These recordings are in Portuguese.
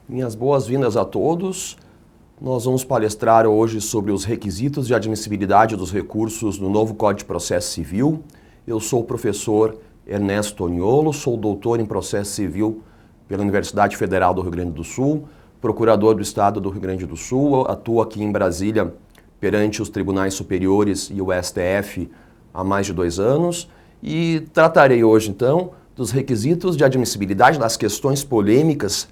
Minhas boas-vindas a todos. Nós vamos palestrar hoje sobre os requisitos de admissibilidade dos recursos no novo Código de Processo Civil. Eu sou o professor Ernesto Toniolo, sou doutor em Processo Civil pela Universidade Federal do Rio Grande do Sul, procurador do Estado do Rio Grande do Sul, atuo aqui em Brasília perante os tribunais superiores e o STF há mais de 2 anos e tratarei hoje, então, dos requisitos de admissibilidade, das questões polêmicas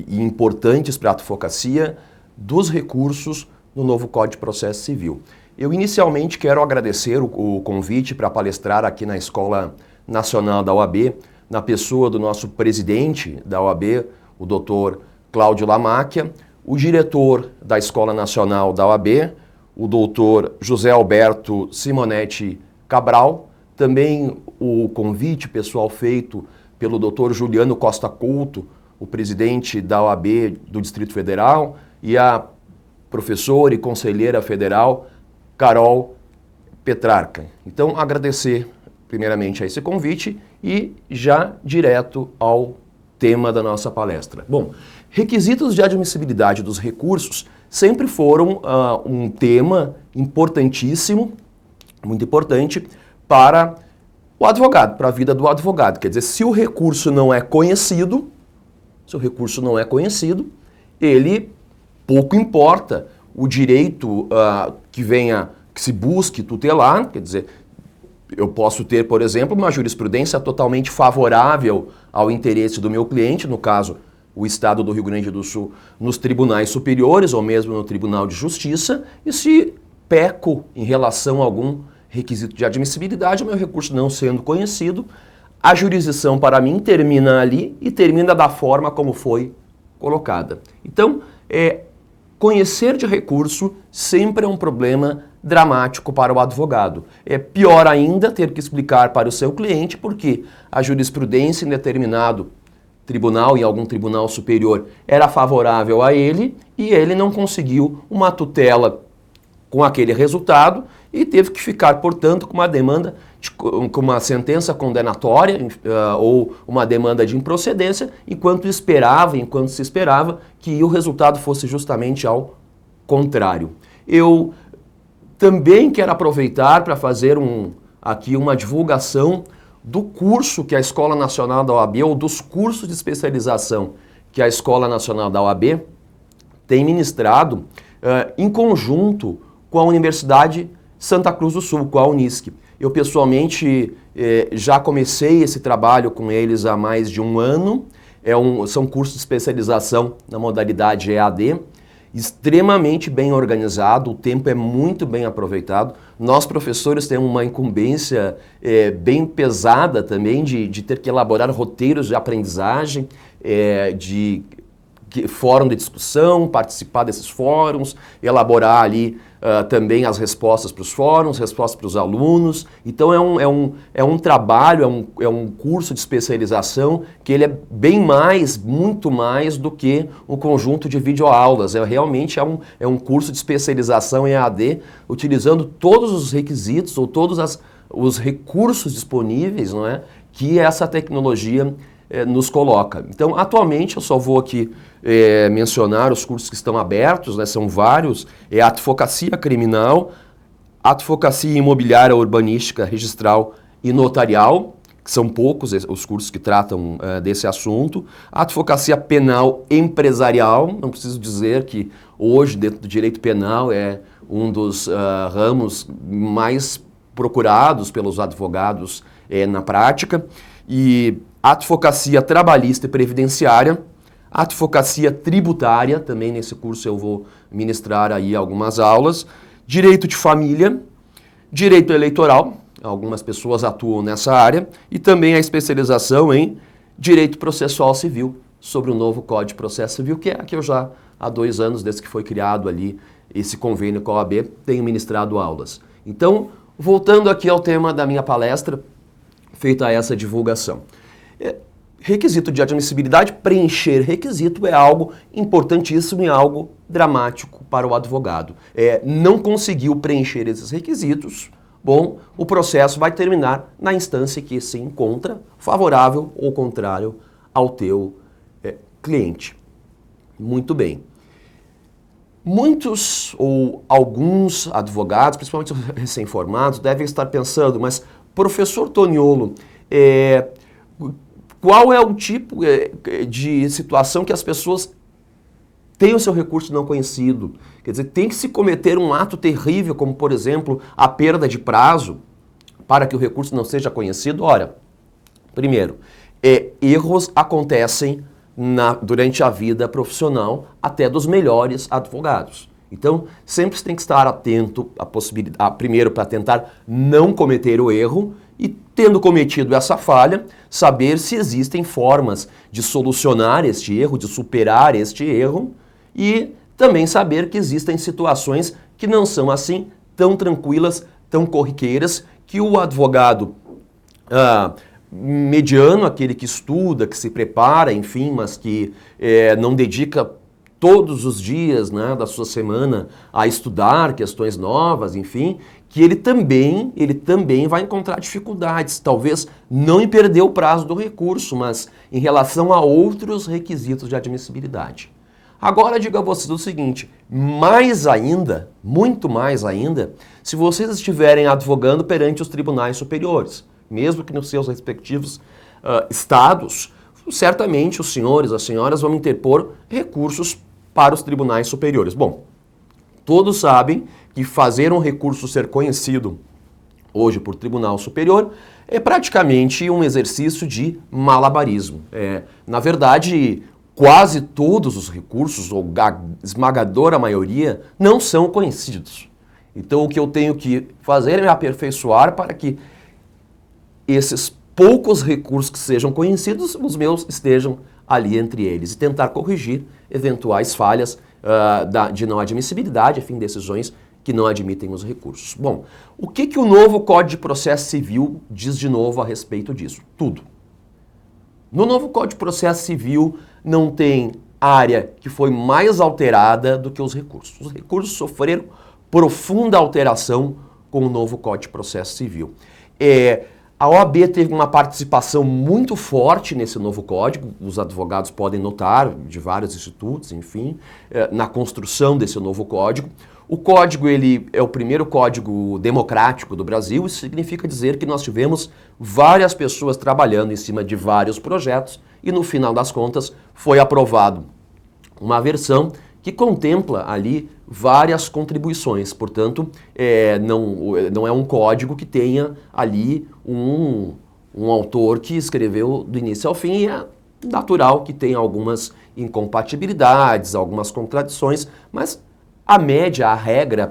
e importantes para a advocacia dos recursos no novo Código de Processo Civil. Eu inicialmente quero agradecer o convite para palestrar aqui na Escola Nacional da OAB, na pessoa do nosso presidente da OAB, o Dr. Cláudio Lamáquia, o diretor da Escola Nacional da OAB, o Dr. José Alberto Simonetti Cabral, também o convite pessoal feito pelo Dr. Juliano Costa Couto, o presidente da OAB do Distrito Federal, e a professora e conselheira federal Carol Petrarca. Então, agradecer primeiramente a esse convite e já direto ao tema da nossa palestra. Bom, requisitos de admissibilidade dos recursos sempre foram um tema importantíssimo, muito importante para o advogado, para a vida do advogado. Quer dizer, se o recurso não é conhecido, ele pouco importa o direito que se busque tutelar. Quer dizer, eu posso ter, por exemplo, uma jurisprudência totalmente favorável ao interesse do meu cliente, no caso, o Estado do Rio Grande do Sul, nos tribunais superiores ou mesmo no Tribunal de Justiça, e se peco em relação a algum requisito de admissibilidade, o meu recurso não sendo conhecido, a jurisdição para mim termina ali e termina da forma como foi colocada. Então, conhecer de recurso sempre é um problema dramático para o advogado. É pior ainda ter que explicar para o seu cliente porque a jurisprudência em determinado tribunal, em algum tribunal superior, era favorável a ele e ele não conseguiu uma tutela com aquele resultado e teve que ficar, portanto, com uma demanda, com uma sentença condenatória ou uma demanda de improcedência, enquanto se esperava que o resultado fosse justamente ao contrário. Eu também quero aproveitar para fazer aqui uma divulgação do curso que a Escola Nacional da OAB, ou dos cursos de especialização que a Escola Nacional da OAB tem ministrado em conjunto com a Universidade Santa Cruz do Sul, com a Unisc. Eu pessoalmente já comecei esse trabalho com eles há mais de 1 ano. São cursos de especialização na modalidade EAD, extremamente bem organizado, o tempo é muito bem aproveitado. Nós, professores, temos uma incumbência bem pesada também de ter que elaborar roteiros de aprendizagem, de fórum de discussão, participar desses fóruns, elaborar ali também as respostas para os fóruns, respostas para os alunos. Então é um trabalho, é um curso de especialização que ele é muito mais do que um conjunto de videoaulas. Realmente é um curso de especialização em EAD, utilizando todos os requisitos ou todos os recursos disponíveis, não é, que essa tecnologia nos coloca. Então, atualmente, eu só vou aqui mencionar os cursos que estão abertos, né, são vários, Advocacia Criminal, Advocacia Imobiliária Urbanística, Registral e Notarial, que são poucos os cursos que tratam desse assunto, Advocacia Penal Empresarial, não preciso dizer que hoje, dentro do direito penal, é um dos ramos mais procurados pelos advogados na prática, e Advocacia Trabalhista e Previdenciária, Advocacia Tributária, também nesse curso eu vou ministrar aí algumas aulas, Direito de Família, Direito Eleitoral, algumas pessoas atuam nessa área, e também a especialização em Direito Processual Civil, sobre o novo Código de Processo Civil, que é a que eu já há 2 anos, desde que foi criado ali esse convênio com a OAB, tenho ministrado aulas. Então, voltando aqui ao tema da minha palestra, feita essa divulgação. Requisito de admissibilidade, preencher requisito é algo importantíssimo e algo dramático para o advogado. Não conseguiu preencher esses requisitos, bom, o processo vai terminar na instância que se encontra favorável ou contrário ao teu cliente. Muito bem. Muitos ou alguns advogados, principalmente os recém-formados, devem estar pensando, mas professor Toniolo, qual é o tipo de situação que as pessoas têm o seu recurso não conhecido? Quer dizer, tem que se cometer um ato terrível, como por exemplo, a perda de prazo, para que o recurso não seja conhecido? Ora, primeiro, erros acontecem durante a vida profissional até dos melhores advogados. Então, sempre você tem que estar atento à possibilidade, primeiro, para tentar não cometer o erro e, tendo cometido essa falha, saber se existem formas de solucionar este erro, de superar este erro e também saber que existem situações que não são assim tão tranquilas, tão corriqueiras, que o advogado mediano, aquele que estuda, que se prepara, enfim, mas que não dedica todos os dias, né, da sua semana a estudar questões novas, enfim, que ele também vai encontrar dificuldades, talvez não em perder o prazo do recurso, mas em relação a outros requisitos de admissibilidade. Agora digo a vocês o seguinte, mais ainda, muito mais ainda, se vocês estiverem advogando perante os tribunais superiores, mesmo que nos seus respectivos estados, certamente os senhores, as senhoras vão interpor recursos para os tribunais superiores. Bom, todos sabem que fazer um recurso ser conhecido hoje por tribunal superior é praticamente um exercício de malabarismo. Na verdade, quase todos os recursos, ou a esmagadora maioria, não são conhecidos. Então o que eu tenho que fazer é me aperfeiçoar para que esses poucos recursos que sejam conhecidos, os meus estejam ali entre eles e tentar corrigir eventuais falhas de não admissibilidade, enfim, decisões que não admitem os recursos. Bom, o que o novo Código de Processo Civil diz de novo a respeito disso? Tudo. No novo Código de Processo Civil não tem área que foi mais alterada do que os recursos. Os recursos sofreram profunda alteração com o novo Código de Processo Civil. A OAB teve uma participação muito forte nesse novo código, os advogados podem notar, de vários institutos, enfim, na construção desse novo código. O código ele é o primeiro código democrático do Brasil, isso significa dizer que nós tivemos várias pessoas trabalhando em cima de vários projetos e no final das contas foi aprovado uma versão que contempla ali várias contribuições, portanto, não é um código que tenha ali um autor que escreveu do início ao fim, e é natural que tenha algumas incompatibilidades, algumas contradições, mas a média, a regra,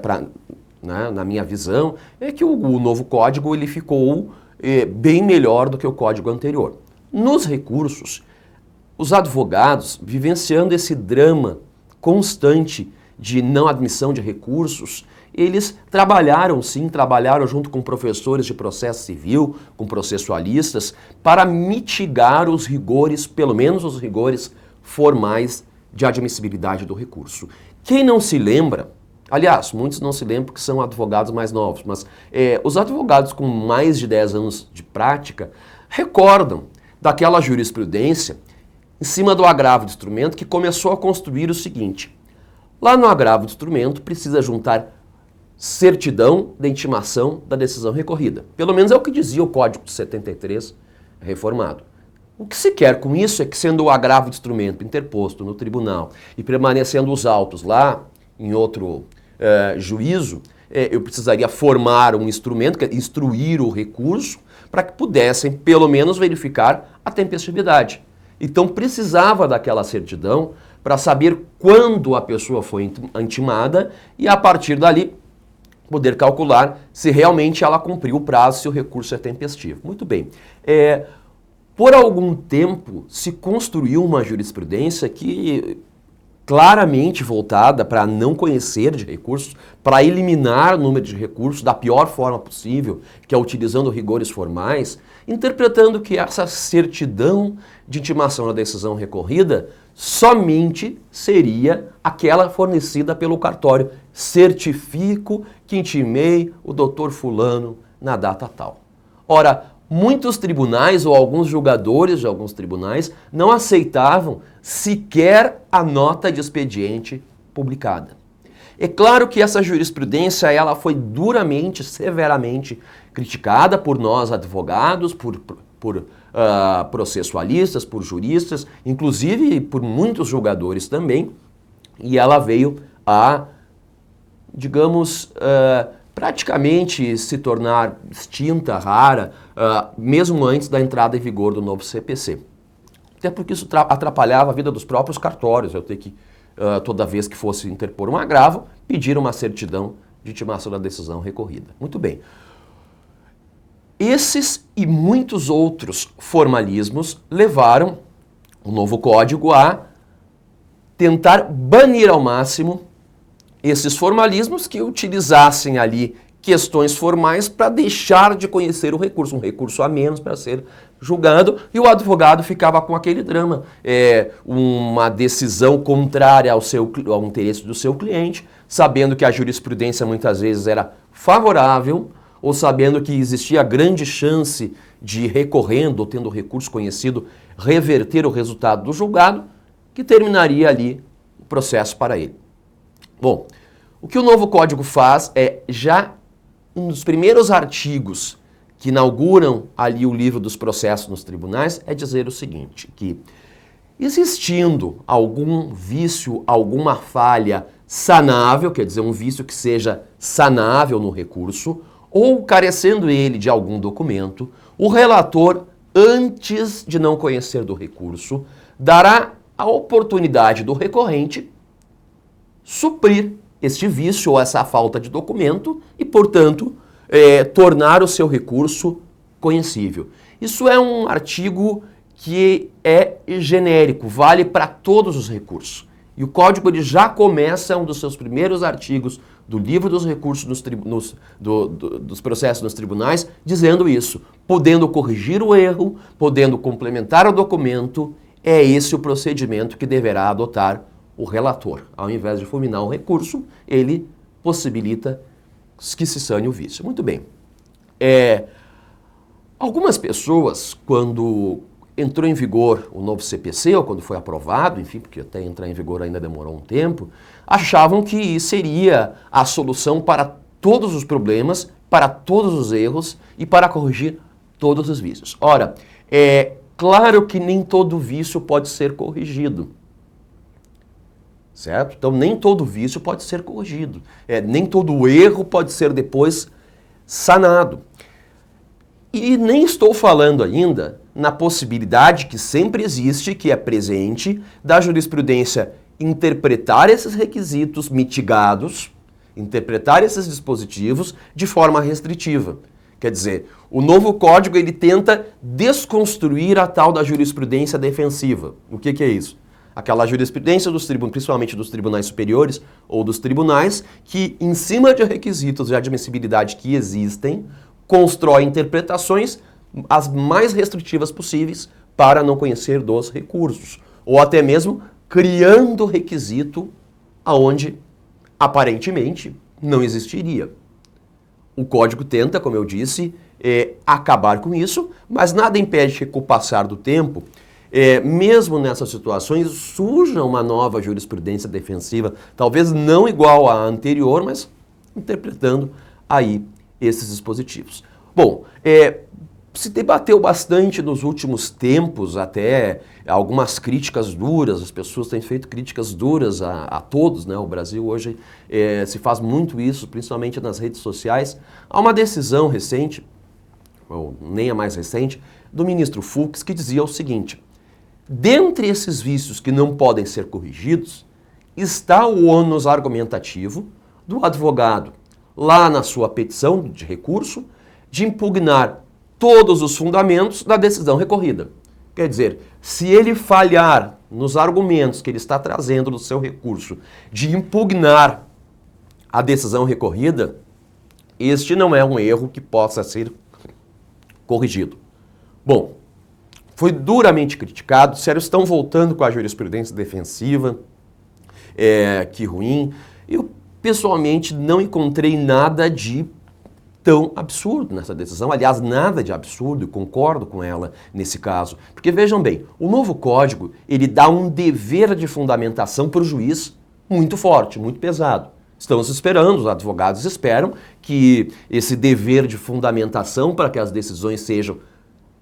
na minha visão, é que o novo código ele ficou bem melhor do que o código anterior. Nos recursos, os advogados, vivenciando esse drama constante de não admissão de recursos, eles trabalharam junto com professores de processo civil, com processualistas, para mitigar os rigores, pelo menos os rigores formais de admissibilidade do recurso. Quem não se lembra, aliás, muitos não se lembram porque são advogados mais novos, mas os advogados com mais de 10 anos de prática recordam daquela jurisprudência em cima do agravo de instrumento que começou a construir o seguinte: lá no agravo de instrumento precisa juntar certidão de intimação da decisão recorrida. Pelo menos é o que dizia o Código de 73 reformado. O que se quer com isso é que, sendo o agravo de instrumento interposto no tribunal e permanecendo os autos lá em outro juízo, eu precisaria formar um instrumento, instruir o recurso, para que pudessem pelo menos verificar a tempestividade. Então precisava daquela certidão para saber quando a pessoa foi intimada e, a partir dali, poder calcular se realmente ela cumpriu o prazo, se o recurso é tempestivo. Muito bem. Por algum tempo se construiu uma jurisprudência que claramente voltada para não conhecer de recursos, para eliminar o número de recursos da pior forma possível, que é utilizando rigores formais, interpretando que essa certidão de intimação da decisão recorrida somente seria aquela fornecida pelo cartório. Certifico que intimei o doutor fulano na data tal. Ora, muitos tribunais ou alguns julgadores de alguns tribunais não aceitavam sequer a nota de expediente publicada. É claro que essa jurisprudência ela foi duramente, severamente criticada por nós advogados, por processualistas, por juristas, inclusive por muitos julgadores também, e ela veio a, digamos, praticamente se tornar extinta, rara, mesmo antes da entrada em vigor do novo CPC. Até porque isso atrapalhava a vida dos próprios cartórios, eu ter que, toda vez que fosse interpor um agravo, pedir uma certidão de intimação da decisão recorrida. Muito bem. Esses e muitos outros formalismos levaram o novo código a tentar banir ao máximo esses formalismos que utilizassem ali questões formais para deixar de conhecer o recurso, um recurso a menos para ser julgado, e o advogado ficava com aquele drama, uma decisão contrária ao interesse do seu cliente, sabendo que a jurisprudência muitas vezes era favorável, ou sabendo que existia grande chance de, recorrendo ou tendo o recurso conhecido, reverter o resultado do julgado, que terminaria ali o processo para ele. Bom, o que o novo código faz é, já um dos primeiros artigos que inauguram ali o livro dos processos nos tribunais, é dizer o seguinte, que existindo algum vício, alguma falha sanável, quer dizer, um vício que seja sanável no recurso, ou carecendo ele de algum documento, o relator, antes de não conhecer do recurso, dará a oportunidade do recorrente suprir este vício ou essa falta de documento e, portanto, tornar o seu recurso conhecível. Isso é um artigo que é genérico, vale para todos os recursos. E o Código ele já começa, um dos seus primeiros artigos do livro dos recursos dos processos nos tribunais, dizendo isso, podendo corrigir o erro, podendo complementar o documento, é esse o procedimento que deverá adotar o relator. Ao invés de fulminar o recurso, ele possibilita que se sane o vício. Muito bem. Algumas pessoas, quando entrou em vigor o novo CPC, ou quando foi aprovado, enfim, porque até entrar em vigor ainda demorou um tempo, achavam que seria a solução para todos os problemas, para todos os erros e para corrigir todos os vícios. Ora, é claro que nem todo vício pode ser corrigido. Certo? Então, nem todo vício pode ser corrigido. Nem todo erro pode ser depois sanado. E nem estou falando ainda na possibilidade que sempre existe, que é presente, da jurisprudência interpretar esses requisitos mitigados, interpretar esses dispositivos de forma restritiva. Quer dizer, o novo código ele tenta desconstruir a tal da jurisprudência defensiva. O que é isso? Aquela jurisprudência dos tribunais, principalmente dos tribunais superiores ou dos tribunais, que em cima de requisitos de admissibilidade que existem, constrói interpretações as mais restritivas possíveis para não conhecer dos recursos, ou até mesmo criando requisito aonde aparentemente não existiria. O código tenta, como eu disse, acabar com isso, mas nada impede que com o passar do tempo, mesmo nessas situações, surja uma nova jurisprudência defensiva, talvez não igual à anterior, mas interpretando aí esses dispositivos. Bom, se debateu bastante nos últimos tempos, até algumas críticas duras, as pessoas têm feito críticas duras a todos, né? O Brasil hoje se faz muito isso, principalmente nas redes sociais. Há uma decisão recente, ou nem a mais recente, do ministro Fux, que dizia o seguinte: dentre esses vícios que não podem ser corrigidos, está o ônus argumentativo do advogado, lá na sua petição de recurso, de impugnar todos os fundamentos da decisão recorrida. Quer dizer, se ele falhar nos argumentos que ele está trazendo no seu recurso de impugnar a decisão recorrida, este não é um erro que possa ser corrigido. Bom, foi duramente criticado, sério, estão voltando com a jurisprudência defensiva, que ruim. Eu, pessoalmente, não encontrei nada de tão absurdo nessa decisão. Aliás, nada de absurdo, e concordo com ela nesse caso. Porque vejam bem, o novo código, ele dá um dever de fundamentação para o juiz muito forte, muito pesado. Estamos esperando, os advogados esperam que esse dever de fundamentação para que as decisões sejam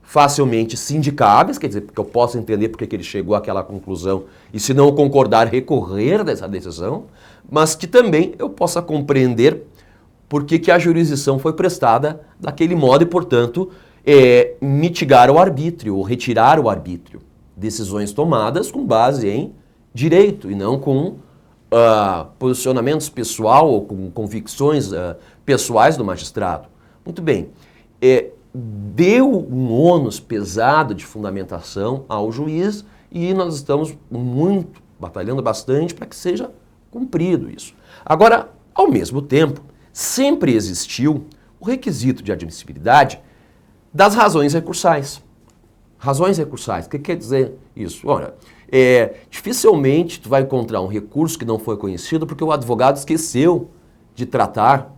facilmente sindicáveis, quer dizer, porque eu posso entender porque que ele chegou àquela conclusão e, se não concordar, recorrer dessa decisão, mas que também eu possa compreender porque que a jurisdição foi prestada daquele modo e, portanto, mitigar o arbítrio, ou retirar o arbítrio. Decisões tomadas com base em direito e não com posicionamentos pessoal ou com convicções pessoais do magistrado. Muito bem. Deu um ônus pesado de fundamentação ao juiz e nós estamos batalhando bastante para que seja cumprido isso. Agora, ao mesmo tempo, sempre existiu o requisito de admissibilidade das razões recursais. Razões recursais, o que quer dizer isso? Olha, dificilmente tu vai encontrar um recurso que não foi conhecido porque o advogado esqueceu de tratar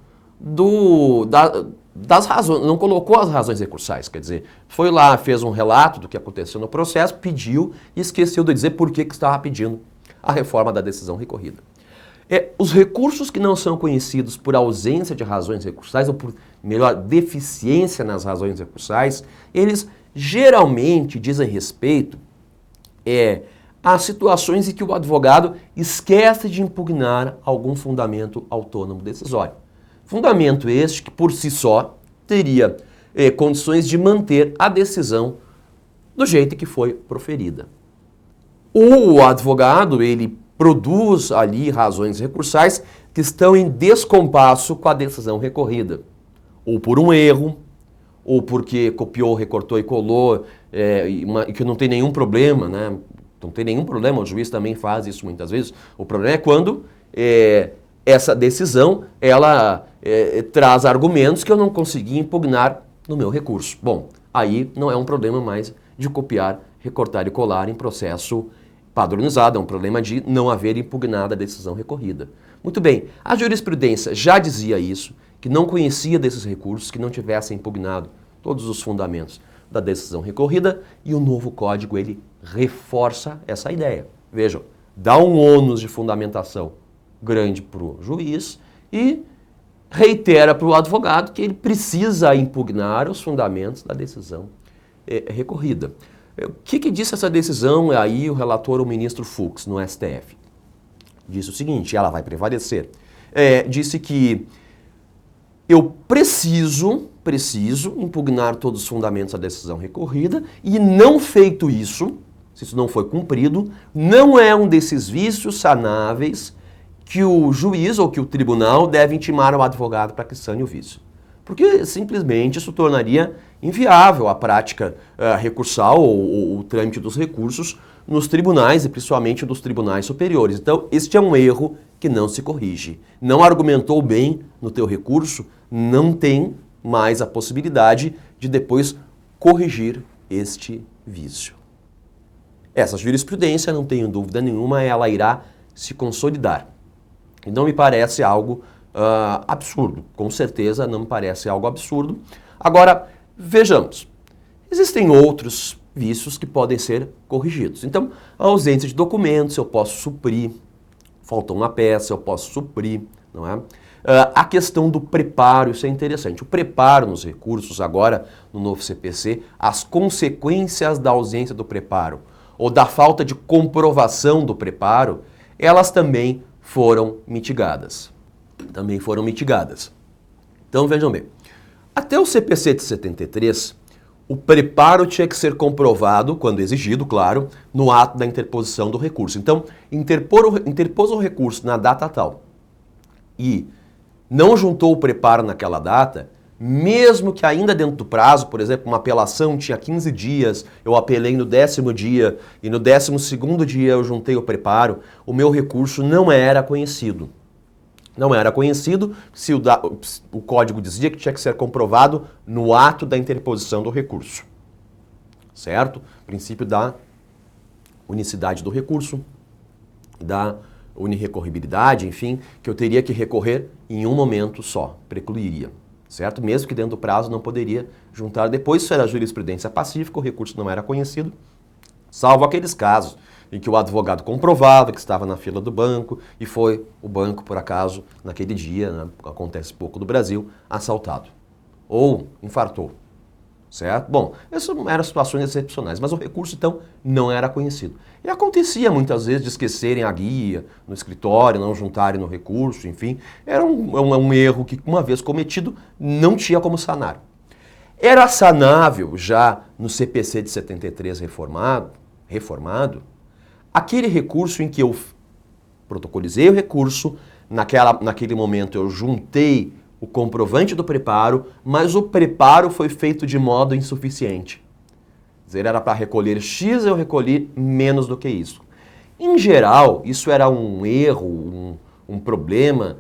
das razões, não colocou as razões recursais, quer dizer, foi lá, fez um relato do que aconteceu no processo, pediu e esqueceu de dizer por que estava pedindo a reforma da decisão recorrida. Os recursos que não são conhecidos por ausência de razões recursais, ou por, melhor, deficiência nas razões recursais, eles geralmente dizem respeito a situações em que o advogado esquece de impugnar algum fundamento autônomo decisório. Fundamento este que, por si só, teria condições de manter a decisão do jeito que foi proferida. O advogado, ele produz ali razões recursais que estão em descompasso com a decisão recorrida. Ou por um erro, ou porque copiou, recortou e colou, e que não tem nenhum problema, né? Não tem nenhum problema, o juiz também faz isso muitas vezes. O problema é quando essa decisão, ela traz argumentos que eu não consegui impugnar no meu recurso. Bom, aí não é um problema mais de copiar, recortar e colar em processo padronizado, é um problema de não haver impugnada a decisão recorrida. Muito bem, a jurisprudência já dizia isso, que não conhecia desses recursos que não tivessem impugnado todos os fundamentos da decisão recorrida, e o novo código, ele reforça essa ideia. Vejam, dá um ônus de fundamentação grande para o juiz e reitera para o advogado que ele precisa impugnar os fundamentos da decisão recorrida. O que disse essa decisão aí o relator, o ministro Fux, no STF? Disse o seguinte, ela vai prevalecer. Disse que eu preciso impugnar todos os fundamentos da decisão recorrida e, não feito isso, se isso não foi cumprido, não é um desses vícios sanáveis que o juiz ou que o tribunal deve intimar ao advogado para que sane o vício. Porque simplesmente isso tornaria inviável a prática recursal ou o trâmite dos recursos nos tribunais e principalmente nos tribunais superiores. Então, este é um erro que não se corrige. Não argumentou bem no teu recurso, não tem mais a possibilidade de depois corrigir este vício. Essa jurisprudência, não tenho dúvida nenhuma, ela irá se consolidar. E não me parece algo absurdo. Com certeza não me parece algo absurdo. Agora, vejamos. Existem outros vícios que podem ser corrigidos. Então, a ausência de documentos eu posso suprir. Faltou uma peça, eu posso suprir, não é? A questão do preparo, isso é interessante. O preparo nos recursos, agora no novo CPC, as consequências da ausência do preparo ou da falta de comprovação do preparo, elas também foram mitigadas. Então, vejam bem. Até o CPC de 73, o preparo tinha que ser comprovado, quando exigido, claro, no ato da interposição do recurso. Então, interpôs o recurso na data tal e não juntou o preparo naquela data, mesmo que ainda dentro do prazo, por exemplo, uma apelação tinha 15 dias, eu apelei no 10º dia e no 12º dia eu juntei o preparo, o meu recurso não era conhecido. Não era conhecido se o código dizia que tinha que ser comprovado no ato da interposição do recurso. Certo? Princípio da unicidade do recurso, da unirrecorribilidade, enfim, que eu teria que recorrer em um momento só, precluiria. certo? Mesmo que dentro do prazo não poderia juntar depois. Isso era jurisprudência pacífica, o recurso não era conhecido, salvo aqueles casos em que o advogado comprovava que estava na fila do banco e foi o banco, por acaso, naquele dia, né, acontece pouco no Brasil, assaltado ou infartou, certo? Bom, essas eram situações excepcionais, mas o recurso, então, não era conhecido. E acontecia muitas vezes de esquecerem a guia no escritório, não juntarem no recurso, enfim, era um erro que, uma vez cometido, não tinha como sanar. Era sanável já no CPC de 73 reformado, aquele recurso em que eu protocolizei o recurso, naquele momento eu juntei o comprovante do preparo, mas o preparo foi feito de modo insuficiente. Quer dizer, era para recolher X, eu recolhi menos do que isso. Em geral, isso era um erro, um problema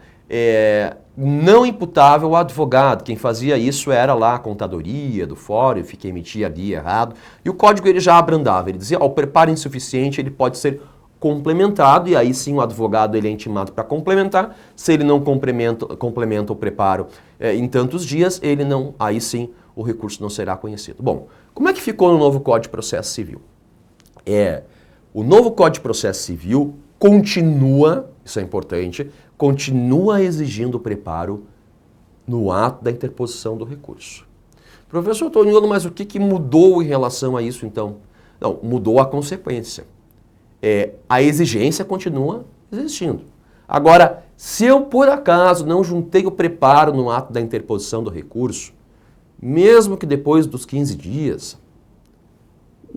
não imputável ao advogado. Quem fazia isso era lá a contadoria do fórum, que emitia a guia errado. E o código ele já abrandava, ele dizia, o preparo insuficiente ele pode ser complementado, e aí sim o advogado ele é intimado para complementar. Se ele não complementa o preparo em tantos dias, aí sim o recurso não será conhecido. Bom, como é que ficou no novo Código de Processo Civil? O novo Código de Processo Civil continua, isso é importante, continua exigindo o preparo no ato da interposição do recurso. Professor Toniolo, mas o que mudou em relação a isso então? Não, mudou a consequência. A exigência continua existindo. Agora, se eu por acaso não juntei o preparo no ato da interposição do recurso, mesmo que depois dos 15 dias,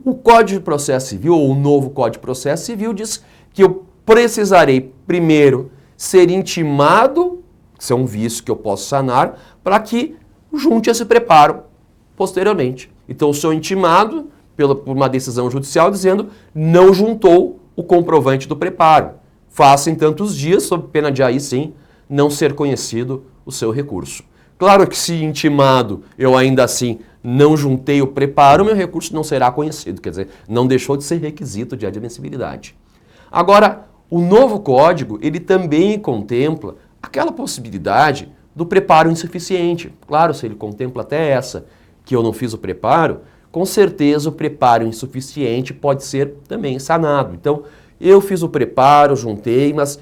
o Código de Processo Civil, ou o novo Código de Processo Civil, diz que eu precisarei primeiro ser intimado, isso é um vício que eu posso sanar, para que junte esse preparo posteriormente. Então, sou intimado por uma decisão judicial dizendo não juntou o comprovante do preparo. Faça em tantos dias, sob pena de aí sim não ser conhecido o seu recurso. Claro que se intimado eu ainda assim não juntei o preparo, meu recurso não será conhecido, quer dizer, não deixou de ser requisito de admissibilidade. Agora, o novo código, ele também contempla aquela possibilidade do preparo insuficiente. Claro, se ele contempla até essa, que eu não fiz o preparo, com certeza o preparo insuficiente pode ser também sanado. Então, eu fiz o preparo, juntei, mas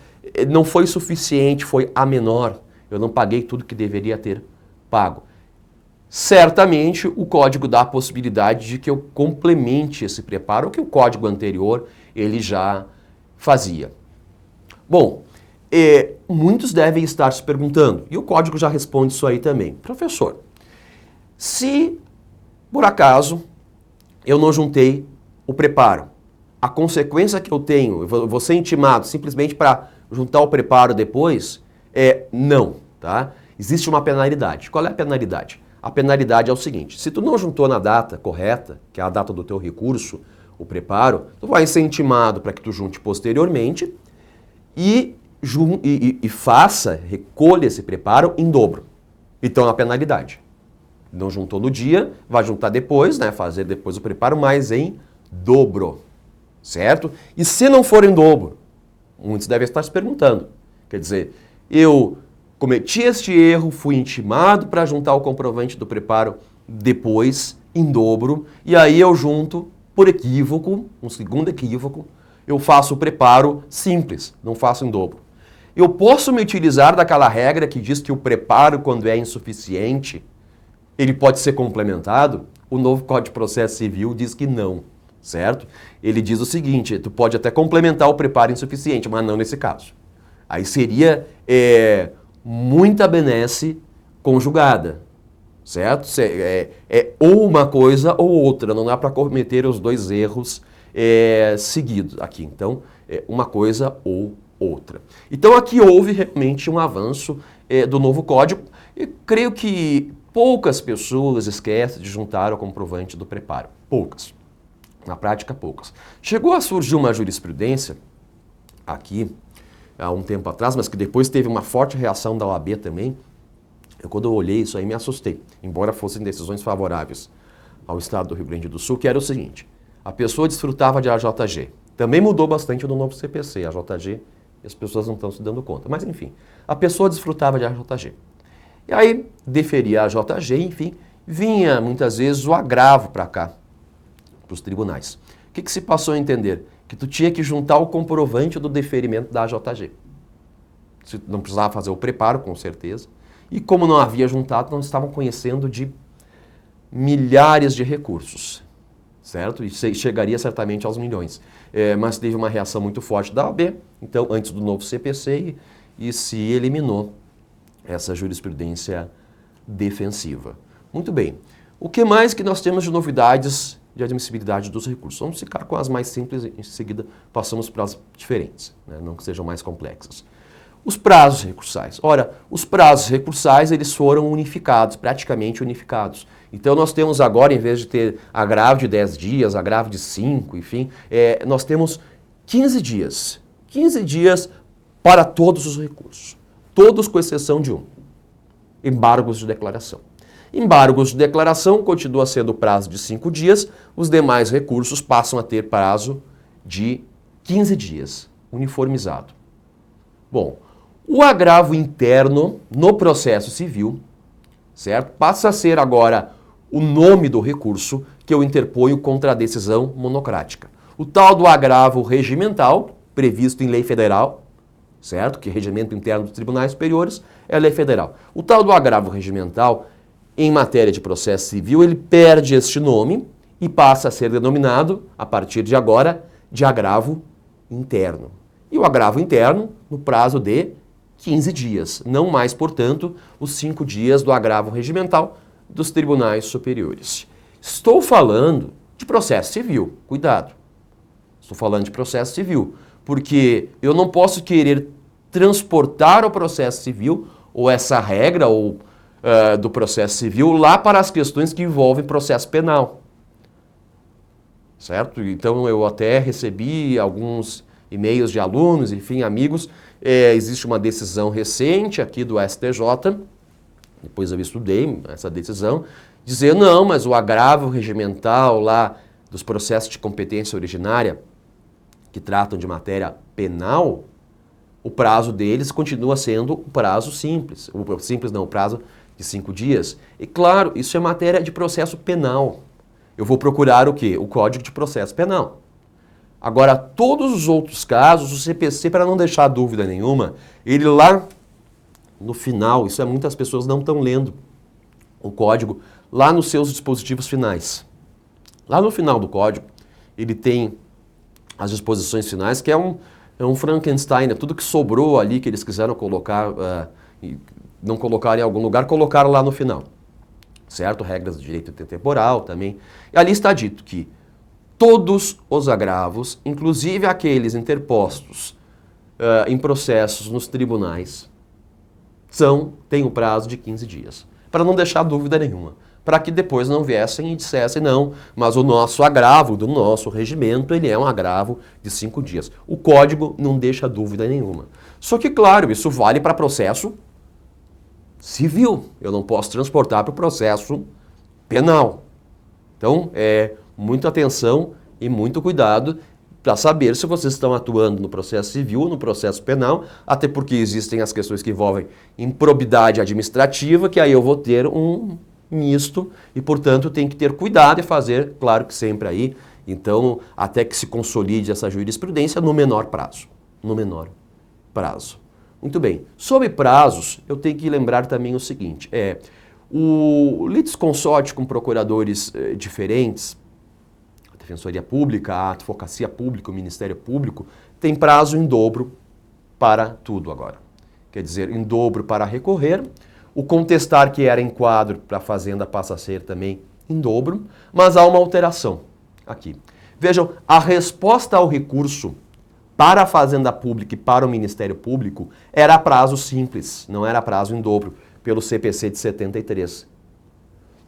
não foi suficiente, foi a menor. Eu não paguei tudo que deveria ter pago. Certamente, o código dá a possibilidade de que eu complemente esse preparo, o que o código anterior ele já fazia. Bom, muitos devem estar se perguntando, e o código já responde isso aí também. Professor, se por acaso eu não juntei o preparo, a consequência que eu tenho, eu vou ser intimado simplesmente para juntar o preparo depois, não, tá? Existe uma penalidade. Qual é a penalidade? A penalidade é o seguinte, se tu não juntou na data correta, que é a data do teu recurso, o preparo, tu vai ser intimado para que tu junte posteriormente e recolha esse preparo em dobro. Então, a penalidade. Não juntou no dia, vai juntar depois, né? Fazer depois o preparo, mas em dobro. Certo? E se não for em dobro, muitos devem estar se perguntando. Quer dizer, eu cometi este erro, fui intimado para juntar o comprovante do preparo depois, em dobro, e aí eu junto, por equívoco, um segundo equívoco, eu faço o preparo simples, não faço em dobro. Eu posso me utilizar daquela regra que diz que o preparo, quando é insuficiente, ele pode ser complementado? O novo Código de Processo Civil diz que não, certo? Ele diz o seguinte, tu pode até complementar o preparo insuficiente, mas não nesse caso. Aí seria muita benesse conjugada, certo? Ou uma coisa ou outra, não dá para cometer os dois erros seguidos aqui. Então, uma coisa ou outra. Então, aqui houve realmente um avanço do novo código e creio que poucas pessoas esquecem de juntar o comprovante do preparo. Poucas. Na prática, poucas. Chegou a surgir uma jurisprudência aqui, há um tempo atrás, mas que depois teve uma forte reação da OAB também. Quando eu olhei isso aí, me assustei, embora fossem decisões favoráveis ao Estado do Rio Grande do Sul, que era o seguinte, a pessoa desfrutava de AJG. Também mudou bastante no novo CPC, AJG, e as pessoas não estão se dando conta. Mas enfim, a pessoa desfrutava de AJG. E aí deferia a JG, enfim, vinha muitas vezes o agravo para cá, para os tribunais. O que se passou a entender? Que tu tinha que juntar o comprovante do deferimento da JG. Você não precisava fazer o preparo, com certeza. E como não havia juntado, nós estávamos conhecendo de milhares de recursos, certo? E chegaria certamente aos milhões. Mas teve uma reação muito forte da OAB, então, antes do novo CPC, e se eliminou essa jurisprudência defensiva. Muito bem. O que mais que nós temos de novidades de admissibilidade dos recursos? Vamos ficar com as mais simples e em seguida passamos para as diferentes, né? Não que sejam mais complexas. Os prazos recursais. Ora, os prazos recursais eles foram unificados, praticamente unificados. Então nós temos agora, em vez de ter agravo de 10 dias, agravo de 5, enfim, nós temos 15 dias. 15 dias para todos os recursos. Todos com exceção de um. Embargos de declaração. Embargos de declaração continua sendo o prazo de 5 dias, os demais recursos passam a ter prazo de 15 dias, uniformizado. Bom, o agravo interno no processo civil, certo? Passa a ser agora o nome do recurso que eu interponho contra a decisão monocrática. O tal do agravo regimental, previsto em lei federal, certo? Que regimento interno dos tribunais superiores é lei federal. O tal do agravo regimental, em matéria de processo civil, ele perde este nome e passa a ser denominado, a partir de agora, de agravo interno. E o agravo interno no prazo de 15 dias, não mais, portanto, os 5 dias do agravo regimental dos tribunais superiores. Estou falando de processo civil, cuidado. Estou falando de processo civil, porque eu não posso querer transportar o processo civil, ou essa regra do processo civil, lá para as questões que envolvem processo penal. Certo? Então eu até recebi alguns e-mails de alunos, enfim, amigos. Existe uma decisão recente aqui do STJ, depois eu estudei essa decisão, dizer não, mas o agravo regimental lá dos processos de competência originária que tratam de matéria penal, o prazo deles continua sendo o prazo simples. O prazo de 5 dias. E claro, isso é matéria de processo penal. Eu vou procurar o quê? O Código de Processo Penal. Agora, todos os outros casos, o CPC, para não deixar dúvida nenhuma, ele lá no final, isso muitas pessoas não estão lendo o código, lá nos seus dispositivos finais. Lá no final do código, ele tem as disposições finais, que é um Frankenstein, tudo que sobrou ali, que eles quiseram colocar, não colocaram em algum lugar, colocaram lá no final. Certo? Regras de direito temporal também. E ali está dito que todos os agravos, inclusive aqueles interpostos em processos nos tribunais, têm o prazo de 15 dias. Para não deixar dúvida nenhuma. Para que depois não viessem e dissessem, não, mas o nosso agravo do nosso regimento, ele é um agravo de 5 dias. O código não deixa dúvida nenhuma. Só que, claro, isso vale para processo civil. Eu não posso transportar para o processo penal. Então, muita atenção e muito cuidado para saber se vocês estão atuando no processo civil ou no processo penal, até porque existem as questões que envolvem improbidade administrativa, que aí eu vou ter um misto e, portanto, tem que ter cuidado e fazer, claro que sempre aí, então, até que se consolide essa jurisprudência no menor prazo. No menor prazo. Muito bem. Sobre prazos, eu tenho que lembrar também o seguinte, o litisconsorte com procuradores diferentes, a Defensoria Pública, a Advocacia Pública, o Ministério Público, tem prazo em dobro para tudo agora. Quer dizer, em dobro para recorrer, o contestar que era em quadro para a Fazenda passa a ser também em dobro, mas há uma alteração aqui. Vejam, a resposta ao recurso para a Fazenda Pública e para o Ministério Público era prazo simples, não era prazo em dobro, pelo CPC de 73.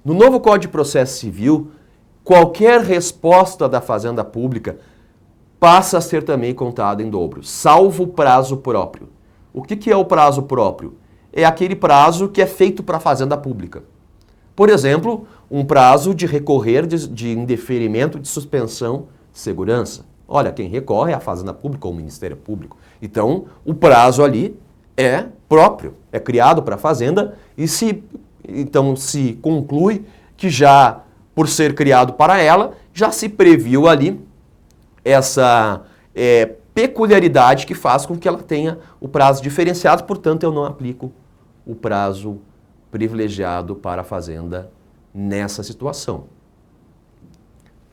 No novo Código de Processo Civil, qualquer resposta da Fazenda Pública passa a ser também contada em dobro, salvo o prazo próprio. O que é o prazo próprio? É aquele prazo que é feito para a Fazenda Pública. Por exemplo, um prazo de recorrer de indeferimento de suspensão de segurança. Olha, quem recorre é a Fazenda Pública ou o Ministério Público. Então, o prazo ali é próprio, é criado para a fazenda e então se conclui que já, por ser criado para ela, já se previu ali essa peculiaridade que faz com que ela tenha o prazo diferenciado, portanto eu não aplico o prazo privilegiado para a fazenda nessa situação.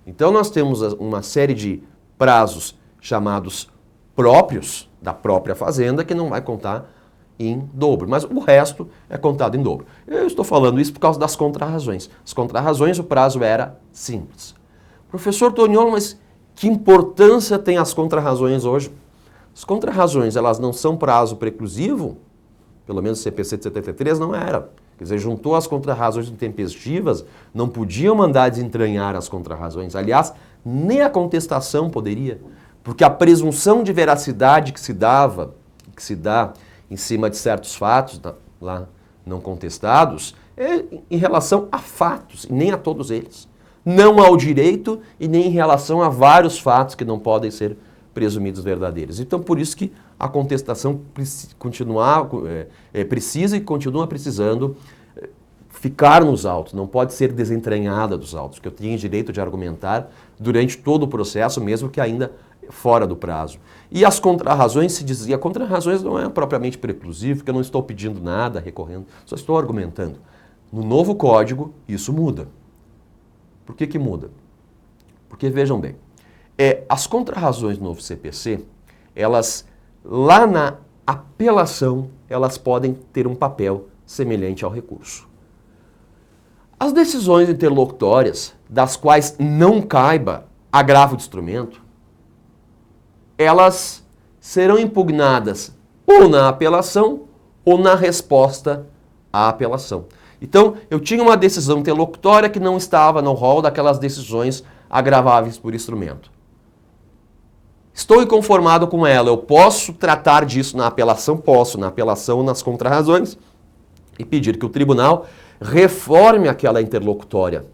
Então nós temos uma série de prazos chamados próprios da própria fazenda que não vai contar em dobro, mas o resto é contado em dobro. Eu estou falando isso por causa das contrarrazões. As contrarrazões, o prazo era simples. Professor Toniolo, mas que importância tem as contrarrazões hoje? As contrarrazões, elas não são prazo preclusivo? Pelo menos o CPC de 73 não era. Quer dizer, juntou as contrarrazões intempestivas, não podiam mandar desentranhar as contrarrazões. Aliás, nem a contestação poderia, porque a presunção de veracidade que se dá em cima de certos fatos, lá não contestados, é em relação a fatos, e nem a todos eles. Não ao direito e nem em relação a vários fatos que não podem ser presumidos verdadeiros. Então, por isso que a contestação precisa e continua precisando ficar nos autos, não pode ser desentranhada dos autos, porque eu tenho direito de argumentar durante todo o processo, mesmo que ainda fora do prazo. E as contrarrazões, se dizia, contrarrazões não é propriamente preclusivo, porque eu não estou pedindo nada, recorrendo, só estou argumentando. No novo código, isso muda. Por que muda? Porque, vejam bem, as contrarrazões do novo CPC, elas, lá na apelação, elas podem ter um papel semelhante ao recurso. As decisões interlocutórias, das quais não caiba agravo de instrumento, elas serão impugnadas ou na apelação ou na resposta à apelação. Então, eu tinha uma decisão interlocutória que não estava no rol daquelas decisões agraváveis por instrumento. Estou inconformado com ela, eu posso tratar disso na apelação? Posso, na apelação, nas contrarrazões, e pedir que o tribunal reforme aquela interlocutória.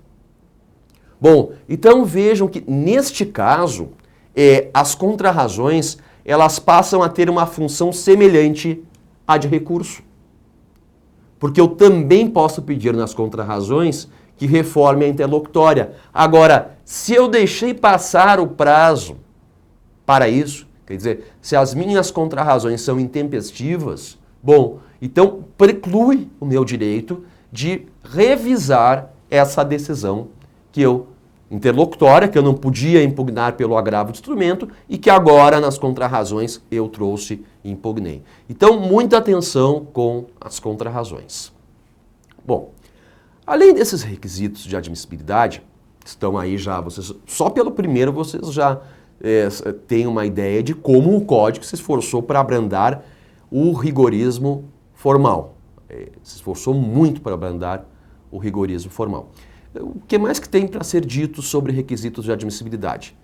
Bom, então vejam que neste caso, as contrarrazões, elas passam a ter uma função semelhante à de recurso. Porque eu também posso pedir nas contrarrazões que reforme a interlocutória. Agora, se eu deixei passar o prazo para isso, quer dizer, se as minhas contrarrazões são intempestivas, bom, então preclui o meu direito de revisar essa decisão interlocutória, que eu não podia impugnar pelo agravo de instrumento e que agora nas contrarrazões eu trouxe e impugnei. Então, muita atenção com as contrarrazões. Bom, além desses requisitos de admissibilidade, estão aí já, só pelo primeiro vocês já têm uma ideia de como o Código se esforçou para abrandar o rigorismo formal. Se esforçou muito para abrandar o rigorismo formal. O que mais que tem para ser dito sobre requisitos de admissibilidade?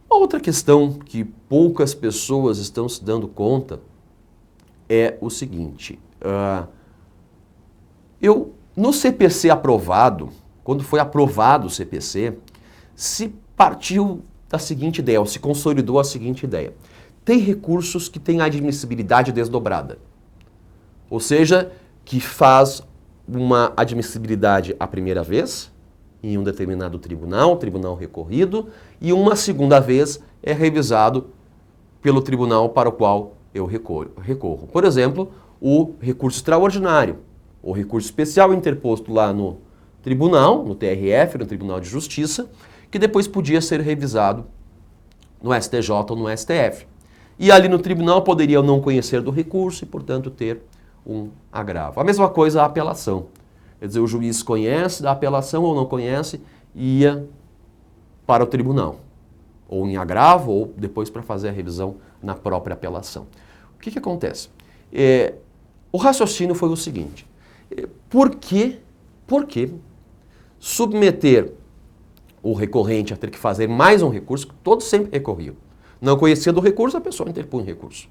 Outra questão que poucas pessoas estão se dando conta é o seguinte. No CPC aprovado, quando foi aprovado o CPC, se partiu da seguinte ideia, ou se consolidou a seguinte ideia. Tem recursos que têm admissibilidade desdobrada. Ou seja, que faz uma admissibilidade a primeira vez, em um determinado tribunal recorrido, e uma segunda vez é revisado pelo tribunal para o qual eu recorro. Por exemplo, o recurso extraordinário, o recurso especial interposto lá no tribunal, no TRF, no Tribunal de Justiça, que depois podia ser revisado no STJ ou no STF. E ali no tribunal poderia não conhecer do recurso e, portanto, ter um agravo. A mesma coisa a apelação. Quer dizer, o juiz conhece da apelação ou não conhece e ia para o tribunal. Ou em agravo ou depois para fazer a revisão na própria apelação. O que acontece? O raciocínio foi o seguinte. Por que submeter o recorrente a ter que fazer mais um recurso, que todos sempre recorriam? Não conhecia do recurso, a pessoa interpunha recurso.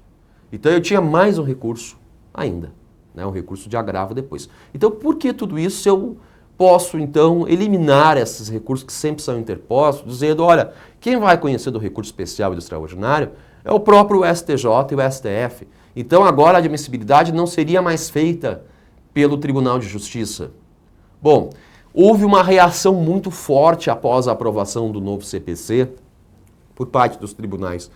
Então eu tinha mais um recurso ainda. Um recurso de agravo depois. Então, por que tudo isso se eu posso, então, eliminar esses recursos que sempre são interpostos, dizendo, olha, quem vai conhecer do recurso especial e do extraordinário é o próprio STJ e o STF. Então agora a admissibilidade não seria mais feita pelo Tribunal de Justiça. Bom, houve uma reação muito forte após a aprovação do novo CPC por parte dos tribunais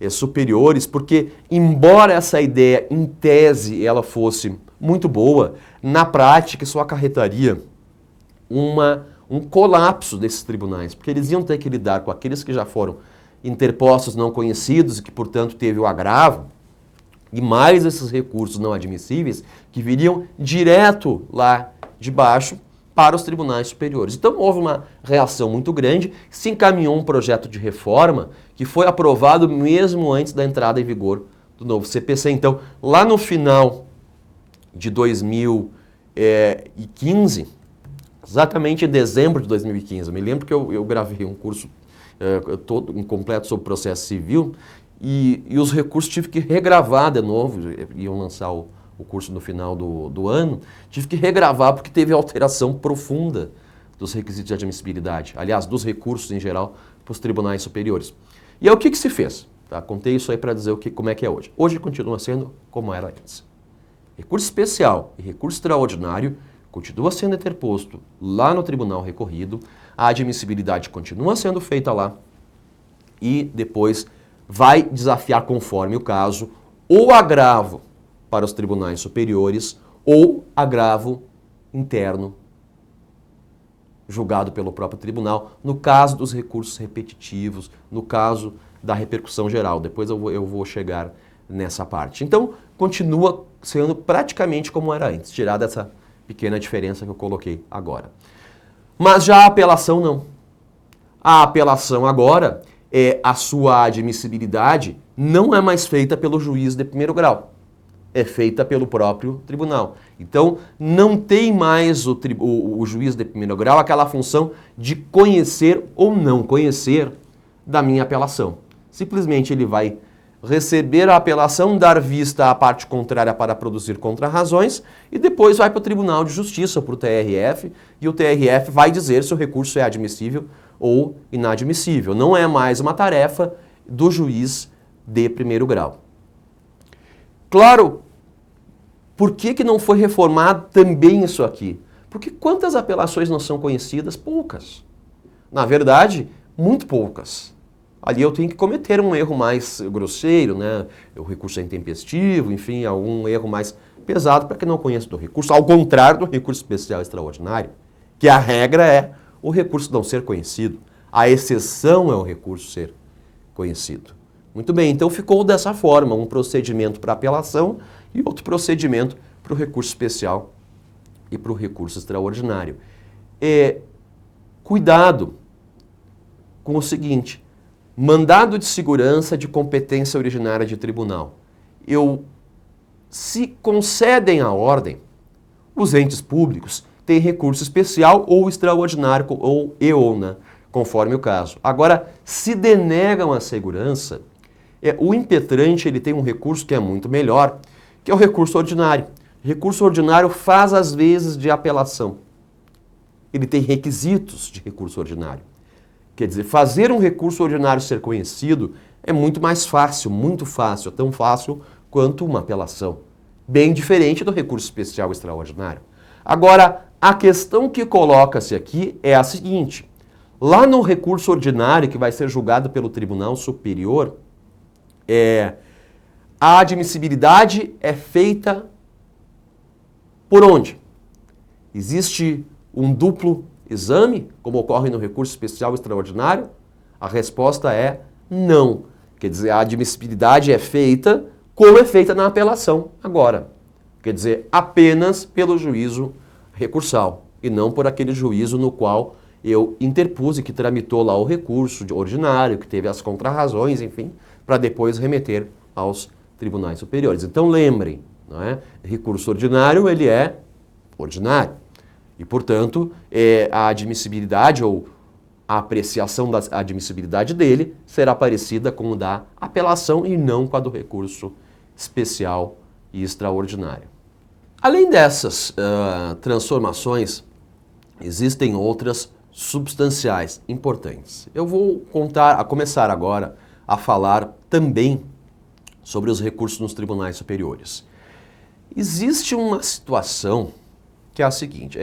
superiores, porque embora essa ideia em tese ela fosse muito boa, na prática isso acarretaria um colapso desses tribunais, porque eles iam ter que lidar com aqueles que já foram interpostos não conhecidos e que, portanto, teve o agravo, e mais esses recursos não admissíveis que viriam direto lá de baixo para os tribunais superiores. Então houve uma reação muito grande, se encaminhou um projeto de reforma que foi aprovado mesmo antes da entrada em vigor do novo CPC. Então, lá no final de 2015, exatamente em dezembro de 2015, eu me lembro que eu gravei um curso todo incompleto sobre processo civil e os recursos tive que regravar de novo, iam lançar o curso no final do ano, tive que regravar porque teve alteração profunda dos requisitos de admissibilidade, aliás, dos recursos em geral para os tribunais superiores. E aí o que se fez? Tá? Contei isso aí para dizer como é que é hoje. Hoje continua sendo como era antes. Recurso especial e recurso extraordinário continua sendo interposto lá no tribunal recorrido, a admissibilidade continua sendo feita lá e depois vai desafiar, conforme o caso, ou agravo para os tribunais superiores ou agravo interno julgado pelo próprio tribunal, no caso dos recursos repetitivos, no caso da repercussão geral. Depois eu vou chegar nessa parte. Então, continua sendo praticamente como era antes, tirada essa pequena diferença que eu coloquei agora. Mas já a apelação não. A apelação agora, a sua admissibilidade não é mais feita pelo juiz de primeiro grau. É feita pelo próprio tribunal. Então, não tem mais o juiz de primeiro grau aquela função de conhecer ou não conhecer da minha apelação. Simplesmente ele vai receber a apelação, dar vista à parte contrária para produzir contrarrazões e depois vai para o Tribunal de Justiça, para o TRF, e o TRF vai dizer se o recurso é admissível ou inadmissível. Não é mais uma tarefa do juiz de primeiro grau. Claro, por que não foi reformado também isso aqui? Porque quantas apelações não são conhecidas? Poucas. Na verdade, muito poucas. Ali eu tenho que cometer um erro mais grosseiro, né? O recurso é intempestivo, enfim, algum erro mais pesado para quem não conhece do recurso, ao contrário do recurso especial extraordinário, que a regra é o recurso não ser conhecido. A exceção é o recurso ser conhecido. Muito bem, então ficou dessa forma, um procedimento para apelação e outro procedimento para o recurso especial e para o recurso extraordinário. Cuidado com o seguinte: mandado de segurança de competência originária de tribunal. Se concedem a ordem, os entes públicos têm recurso especial ou extraordinário, ou né, conforme o caso. Agora, se denegam a segurança, o impetrante ele tem um recurso que é muito melhor, que é o recurso ordinário. O recurso ordinário faz as vezes de apelação. Ele tem requisitos de recurso ordinário. Quer dizer, fazer um recurso ordinário ser conhecido é muito mais fácil, muito fácil, tão fácil quanto uma apelação. Bem diferente do recurso especial extraordinário. Agora, a questão que coloca-se aqui é a seguinte: lá no recurso ordinário, que vai ser julgado pelo Tribunal Superior, a admissibilidade é feita por onde? Existe um duplo exame, como ocorre no recurso especial extraordinário? A resposta é não. Quer dizer, a admissibilidade é feita como é feita na apelação agora. Quer dizer, apenas pelo juízo recursal e não por aquele juízo no qual eu interpus e que tramitou lá o recurso ordinário, que teve as contrarrazões, enfim, para depois remeter aos tribunais superiores. Então lembrem, não é? Recurso ordinário, ele é ordinário. E, portanto, a admissibilidade ou a apreciação da admissibilidade dele será parecida com o da apelação e não com a do recurso especial e extraordinário. Além dessas transformações, existem outras substanciais importantes. Eu vou começar agora a falar também sobre os recursos nos tribunais superiores. Existe uma situação que é a seguinte,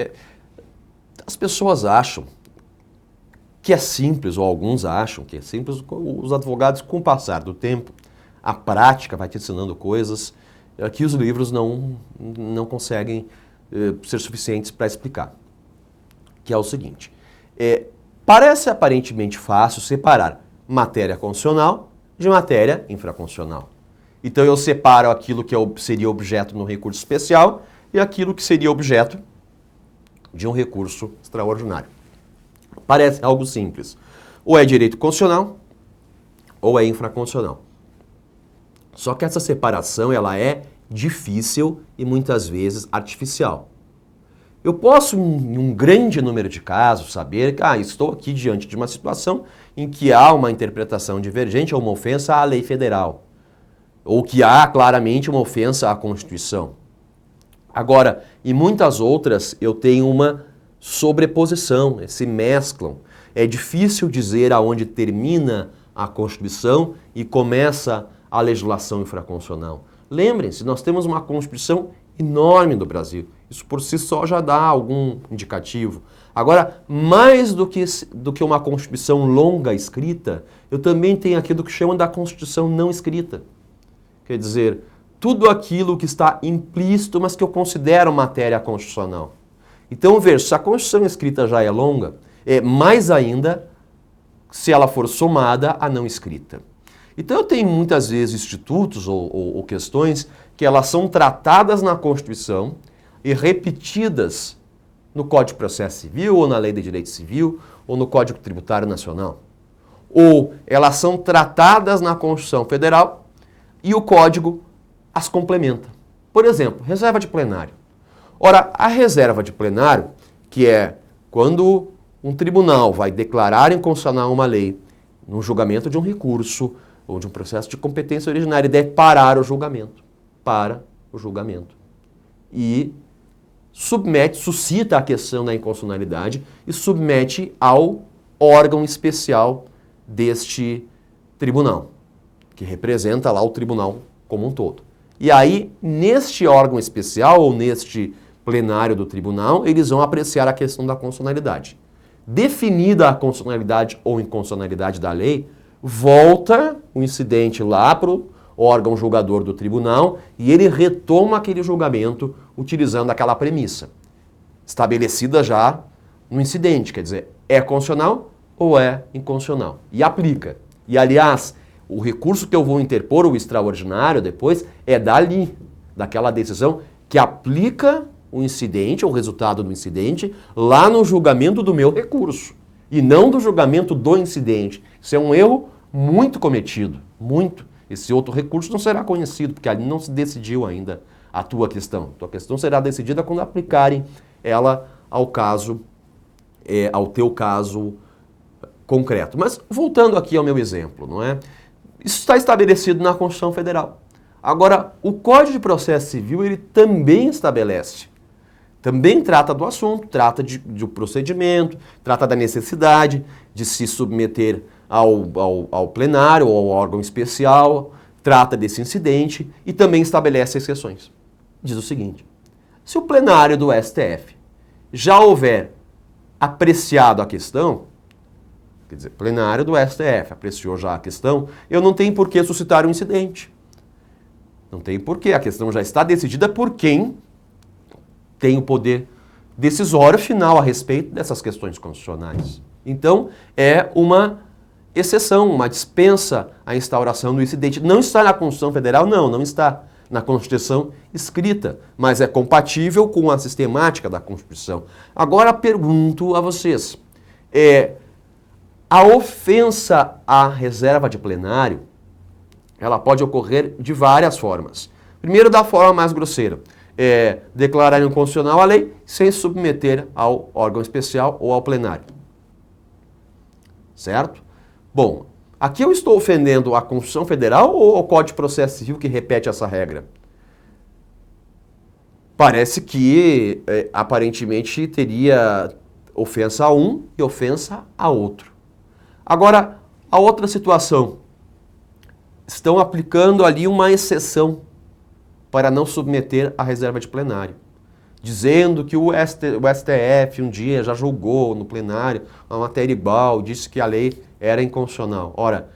as pessoas acham que é simples, ou alguns acham que é simples, os advogados, com o passar do tempo, a prática vai te ensinando coisas que os livros não conseguem ser suficientes para explicar. Que é o seguinte, parece aparentemente fácil separar matéria constitucional de matéria infraconstitucional. Então eu separo aquilo que seria objeto no recurso especial e aquilo que seria objeto de um recurso extraordinário. Parece algo simples. Ou é direito constitucional, ou é infraconstitucional. Só que essa separação ela é difícil e muitas vezes artificial. Eu posso, em um grande número de casos, saber que estou aqui diante de uma situação em que há uma interpretação divergente ou uma ofensa à lei federal, ou que há claramente uma ofensa à Constituição. Agora, em muitas outras, eu tenho uma sobreposição, se mesclam. É difícil dizer aonde termina a Constituição e começa a legislação infraconstitucional. Lembrem-se, nós temos uma Constituição enorme do Brasil. Isso por si só já dá algum indicativo. Agora, mais do que uma Constituição longa escrita, eu também tenho aquilo que chamam da Constituição não escrita. Quer dizer, tudo aquilo que está implícito, mas que eu considero matéria constitucional. Então, veja, se a Constituição escrita já é longa, mais ainda se ela for somada à não escrita. Então, eu tenho muitas vezes institutos ou questões que elas são tratadas na Constituição e repetidas no Código de Processo Civil, ou na Lei de Direito Civil, ou no Código Tributário Nacional. Ou elas são tratadas na Constituição Federal e o Código as complementa. Por exemplo, reserva de plenário. Ora, a reserva de plenário, que é quando um tribunal vai declarar inconstitucional uma lei no julgamento de um recurso ou de um processo de competência originária e deve parar o julgamento. Para o julgamento. E suscita a questão da inconstitucionalidade e submete ao órgão especial deste tribunal, que representa lá o tribunal como um todo. E aí, neste órgão especial ou neste plenário do tribunal, eles vão apreciar a questão da constitucionalidade. Definida a constitucionalidade ou inconstitucionalidade da lei, volta o incidente lá para o órgão julgador do tribunal e ele retoma aquele julgamento utilizando aquela premissa, estabelecida já no incidente, quer dizer, é constitucional ou é inconstitucional, e aplica. E, aliás, o recurso que eu vou interpor, o extraordinário, depois, é dali, daquela decisão que aplica o incidente, ou o resultado do incidente, lá no julgamento do meu recurso, e não do julgamento do incidente. Isso é um erro muito cometido, muito. Esse outro recurso não será conhecido, porque ali não se decidiu ainda a tua questão. A tua questão será decidida quando aplicarem ela ao caso, ao teu caso concreto. Mas voltando aqui ao meu exemplo, não é? Isso está estabelecido na Constituição Federal. Agora, o Código de Processo Civil, ele também estabelece, também trata do assunto, trata do procedimento, trata da necessidade de se submeter ao plenário ou ao órgão especial, trata desse incidente e também estabelece exceções. Diz o seguinte, se o plenário do STF já houver apreciado a questão, quer dizer, plenário do STF apreciou já a questão, eu não tenho por que suscitar um incidente. Não tem por que, a questão já está decidida por quem tem o poder decisório final a respeito dessas questões constitucionais. Então, é uma exceção, uma dispensa à instauração do incidente. Não está na Constituição Federal? Não está na Constituição escrita, mas é compatível com a sistemática da Constituição. Agora, pergunto a vocês, a ofensa à reserva de plenário, ela pode ocorrer de várias formas. Primeiro, da forma mais grosseira, declarar inconstitucional a lei sem submeter ao órgão especial ou ao plenário. Certo? Bom, aqui eu estou ofendendo a Constituição Federal ou o Código de Processo Civil que repete essa regra? Parece que, aparentemente, teria ofensa a um e ofensa a outro. Agora, a outra situação. estão aplicando ali uma exceção para não submeter a reserva de plenário, dizendo que o STF um dia já julgou no plenário uma matéria igual, disse que a lei era inconstitucional. Ora,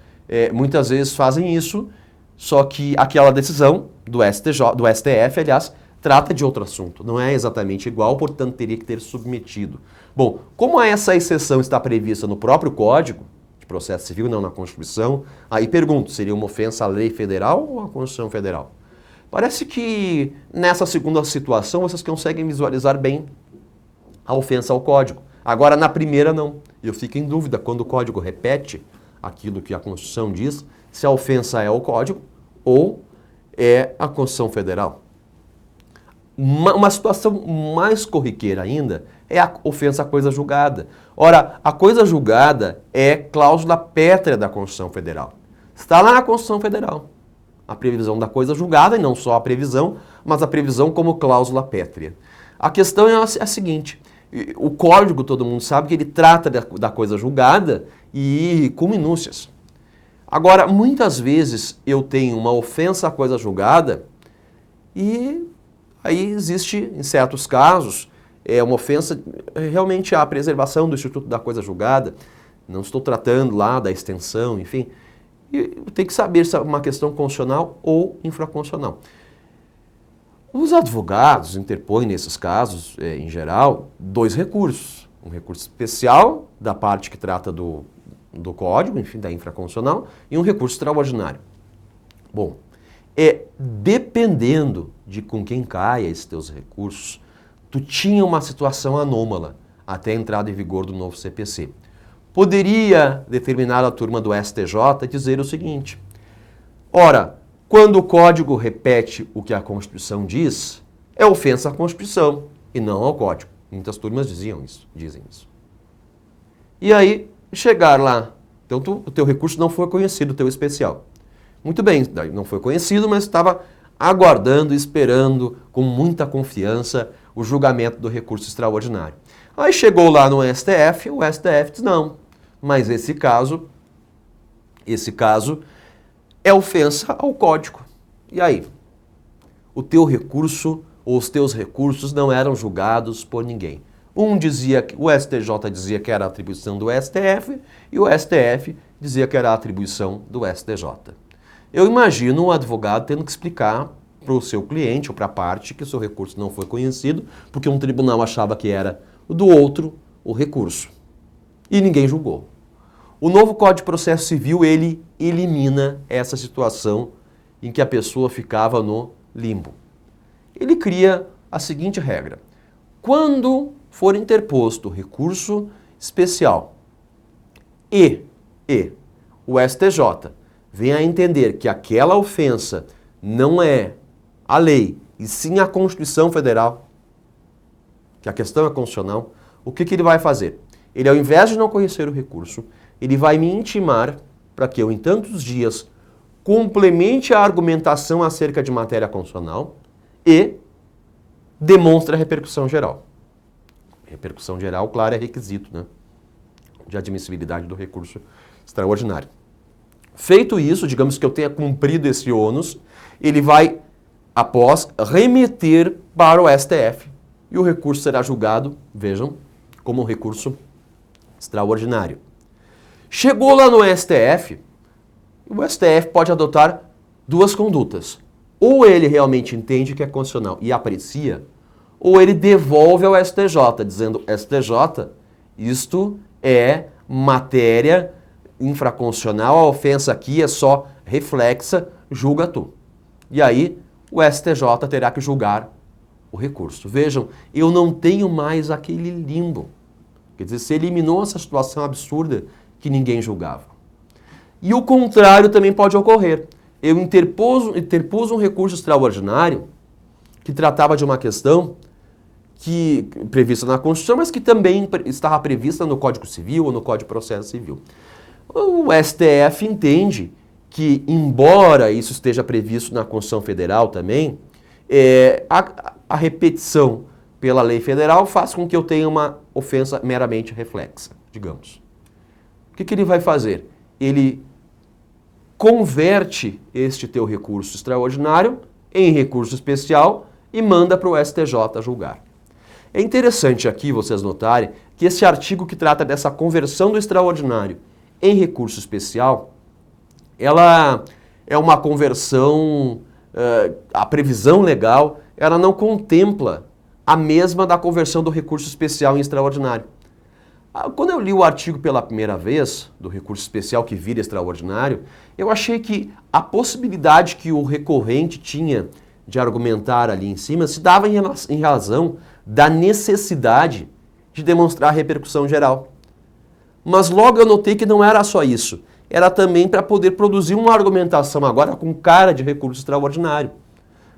muitas vezes fazem isso, só que aquela decisão do STF, aliás, trata de outro assunto, não é exatamente igual, portanto teria que ter submetido. Bom, como essa exceção está prevista no próprio Código de Processo Civil, não na Constituição, aí pergunto, seria uma ofensa à lei federal ou à Constituição Federal? Parece que nessa segunda situação vocês conseguem visualizar bem a ofensa ao Código. Agora, na primeira, não. Eu fico em dúvida quando o Código repete aquilo que a Constituição diz, se a ofensa é ao Código ou é a Constituição Federal. Uma situação mais corriqueira ainda é a ofensa à coisa julgada. Ora, a coisa julgada é cláusula pétrea da Constituição Federal. Está lá na Constituição Federal. A previsão da coisa julgada, e não só a previsão, mas a previsão como cláusula pétrea. A questão é a seguinte, o Código, todo mundo sabe que ele trata da coisa julgada e com minúcias. Agora, muitas vezes eu tenho uma ofensa à coisa julgada e aí existe, em certos casos, uma ofensa realmente à preservação do Instituto da Coisa Julgada. Não estou tratando lá da extensão, enfim. E tem que saber se é uma questão constitucional ou infraconstitucional. Os advogados interpõem nesses casos, em geral, dois recursos. Um recurso especial da parte que trata do Código, enfim, da infraconstitucional, e um recurso extraordinário. Bom, dependendo de com quem caia esses teus recursos, tu tinha uma situação anômala até a entrada em vigor do novo CPC. Poderia determinada turma do STJ dizer o seguinte: ora, quando o Código repete o que a Constituição diz, é ofensa à Constituição e não ao Código. Muitas turmas dizem isso. E aí, chegar lá, então o teu recurso não foi conhecido, o teu especial. Muito bem, não foi conhecido, mas estava aguardando, esperando com muita confiança o julgamento do recurso extraordinário. Aí chegou lá no STF, o STF diz não, mas esse caso é ofensa ao Código. E aí? O teu recurso ou os teus recursos não eram julgados por ninguém. O STJ dizia que era atribuição do STF e o STF dizia que era atribuição do STJ. Eu imagino um advogado tendo que explicar para o seu cliente ou para a parte que o seu recurso não foi conhecido porque um tribunal achava que era do outro o recurso. E ninguém julgou. O novo Código de Processo Civil, ele elimina essa situação em que a pessoa ficava no limbo. Ele cria a seguinte regra: quando for interposto recurso especial e o STJ vem a entender que aquela ofensa não é a lei, e sim a Constituição Federal, que a questão é constitucional, o que ele vai fazer? Ele, ao invés de não conhecer o recurso, ele vai me intimar para que eu, em tantos dias, complemente a argumentação acerca de matéria constitucional e demonstre a repercussão geral. Repercussão geral, claro, é requisito, né, de admissibilidade do recurso extraordinário. Feito isso, digamos que eu tenha cumprido esse ônus, ele vai, após, remeter para o STF e o recurso será julgado, vejam, como um recurso extraordinário. Chegou lá no STF, o STF pode adotar duas condutas. Ou ele realmente entende que é constitucional e aprecia, ou ele devolve ao STJ, dizendo: STJ, isto é matéria infraconstitucional, a ofensa aqui é só reflexa, julga tu. E aí o STJ terá que julgar o recurso. Vejam, eu não tenho mais aquele limbo. Quer dizer, se eliminou essa situação absurda que ninguém julgava. E o contrário também pode ocorrer. Eu interpus um recurso extraordinário que tratava de uma questão prevista na Constituição, mas que também estava prevista no Código Civil ou no Código de Processo Civil. O STF entende que, embora isso esteja previsto na Constituição Federal também, a repetição pela lei federal faz com que eu tenha uma ofensa meramente reflexa, digamos. O que ele vai fazer? Ele converte este teu recurso extraordinário em recurso especial e manda para o STJ julgar. É interessante aqui vocês notarem que esse artigo que trata dessa conversão do extraordinário em recurso especial, ela é uma conversão, a previsão legal, ela não contempla a mesma da conversão do recurso especial em extraordinário. Quando eu li o artigo pela primeira vez, do recurso especial que vira extraordinário, eu achei que a possibilidade que o recorrente tinha de argumentar ali em cima se dava em razão da necessidade de demonstrar a repercussão geral. Mas logo eu notei que não era só isso, era também para poder produzir uma argumentação agora com cara de recurso extraordinário.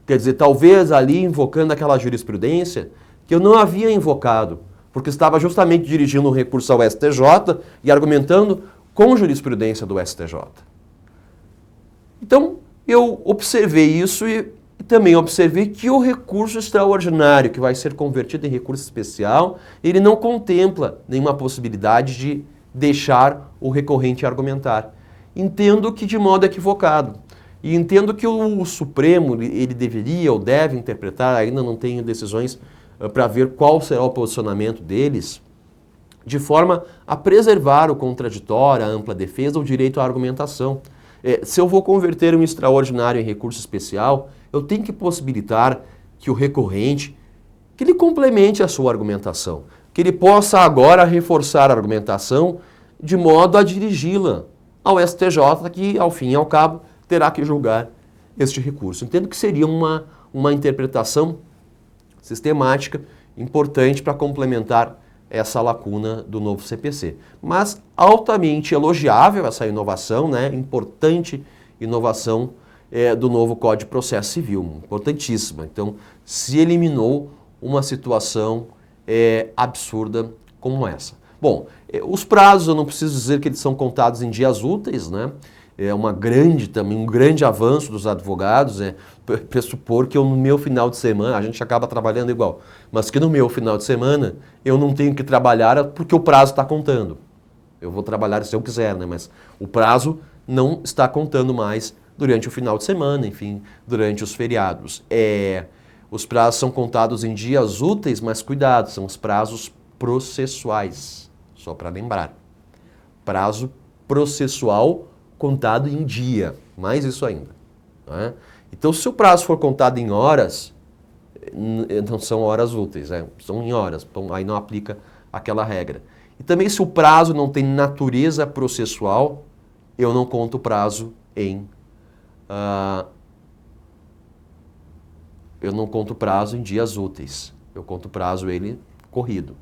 Quer dizer, talvez ali invocando aquela jurisprudência que eu não havia invocado, porque estava justamente dirigindo um recurso ao STJ e argumentando com jurisprudência do STJ. Então, eu observei isso e também observei que o recurso extraordinário, que vai ser convertido em recurso especial, ele não contempla nenhuma possibilidade de deixar o recorrente argumentar. Entendo que de modo equivocado. E entendo que o Supremo, ele deveria ou deve interpretar, ainda não tenho decisões para ver qual será o posicionamento deles, de forma a preservar o contraditório, a ampla defesa, o direito à argumentação. Se eu vou converter um extraordinário em recurso especial, eu tenho que possibilitar que o recorrente, que ele complemente a sua argumentação, que ele possa agora reforçar a argumentação de modo a dirigi-la ao STJ, que ao fim e ao cabo terá que julgar este recurso. Entendo que seria uma interpretação sistemática, importante para complementar essa lacuna do novo CPC. Mas altamente elogiável essa inovação, né? Importante inovação do novo Código de Processo Civil, importantíssima. Então, se eliminou uma situação absurda como essa. Bom, os prazos, eu não preciso dizer que eles são contados em dias úteis, né? É um grande avanço dos advogados, pressupor que eu no meu final de semana, a gente acaba trabalhando igual, mas que no meu final de semana eu não tenho que trabalhar porque o prazo está contando. Eu vou trabalhar se eu quiser, né? Mas o prazo não está contando mais durante o final de semana, enfim, durante os feriados. Os prazos são contados em dias úteis, mas cuidado, são os prazos processuais, só para lembrar. Prazo processual contado em dia, mais isso ainda. Né? Então, se o prazo for contado em horas, não são horas úteis, são em horas, então aí não aplica aquela regra. E também se o prazo não tem natureza processual, eu não conto o prazo em dias úteis, eu conto o prazo ele corrido.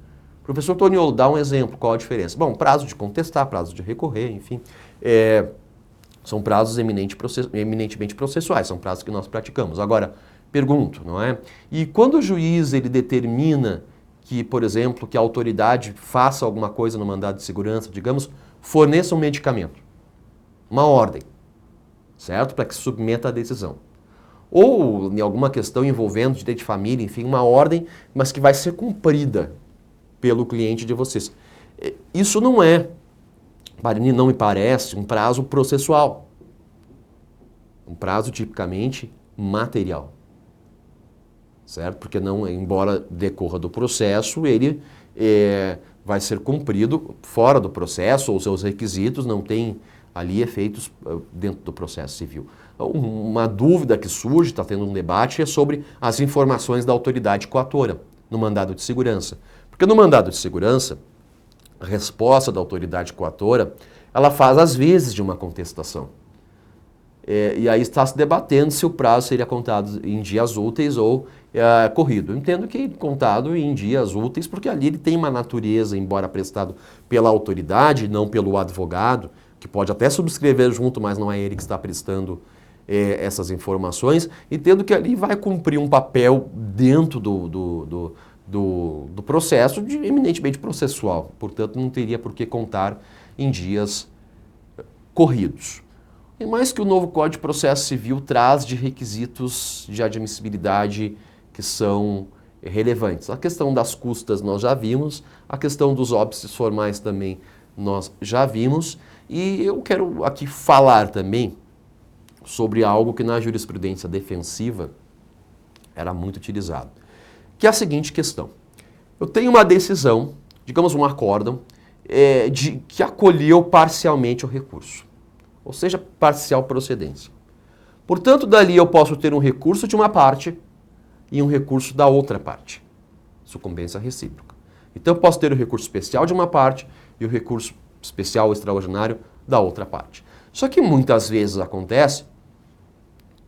Professor Toniolo, dá um exemplo, qual a diferença? Bom, prazo de contestar, prazo de recorrer, enfim, são prazos eminentemente processuais, são prazos que nós praticamos. Agora, pergunto, não é? E quando o juiz ele determina que, por exemplo, que a autoridade faça alguma coisa no mandado de segurança, digamos, forneça um medicamento, uma ordem, certo? Para que se submeta à decisão. Ou em alguma questão envolvendo direito de família, enfim, uma ordem, mas que vai ser cumprida pelo cliente de vocês. Isso não me parece um prazo processual. Um prazo tipicamente material. Certo? Porque não, embora decorra do processo, ele vai ser cumprido fora do processo, ou seus requisitos não têm ali efeitos dentro do processo civil. Uma dúvida que surge, está tendo um debate, é sobre as informações da autoridade coatora no mandado de segurança. Porque no mandado de segurança, a resposta da autoridade coatora, ela faz às vezes de uma contestação. E aí está se debatendo se o prazo seria contado em dias úteis ou corrido. Eu entendo que contado em dias úteis, porque ali ele tem uma natureza, embora prestado pela autoridade, não pelo advogado, que pode até subscrever junto, mas não é ele que está prestando essas informações. Entendo que ali vai cumprir um papel dentro do processo eminentemente processual. Portanto, não teria por que contar em dias corridos. E mais que o novo Código de Processo Civil traz de requisitos de admissibilidade que são relevantes. A questão das custas nós já vimos, a questão dos óbices formais também nós já vimos, e eu quero aqui falar também sobre algo que na jurisprudência defensiva era muito utilizado, que é a seguinte questão. Eu tenho uma decisão, digamos um acórdão, que acolheu parcialmente o recurso, ou seja, parcial procedência. Portanto, dali eu posso ter um recurso de uma parte e um recurso da outra parte. Sucumbência recíproca. Então, eu posso ter o recurso especial de uma parte e o recurso especial ou extraordinário da outra parte. Só que muitas vezes acontece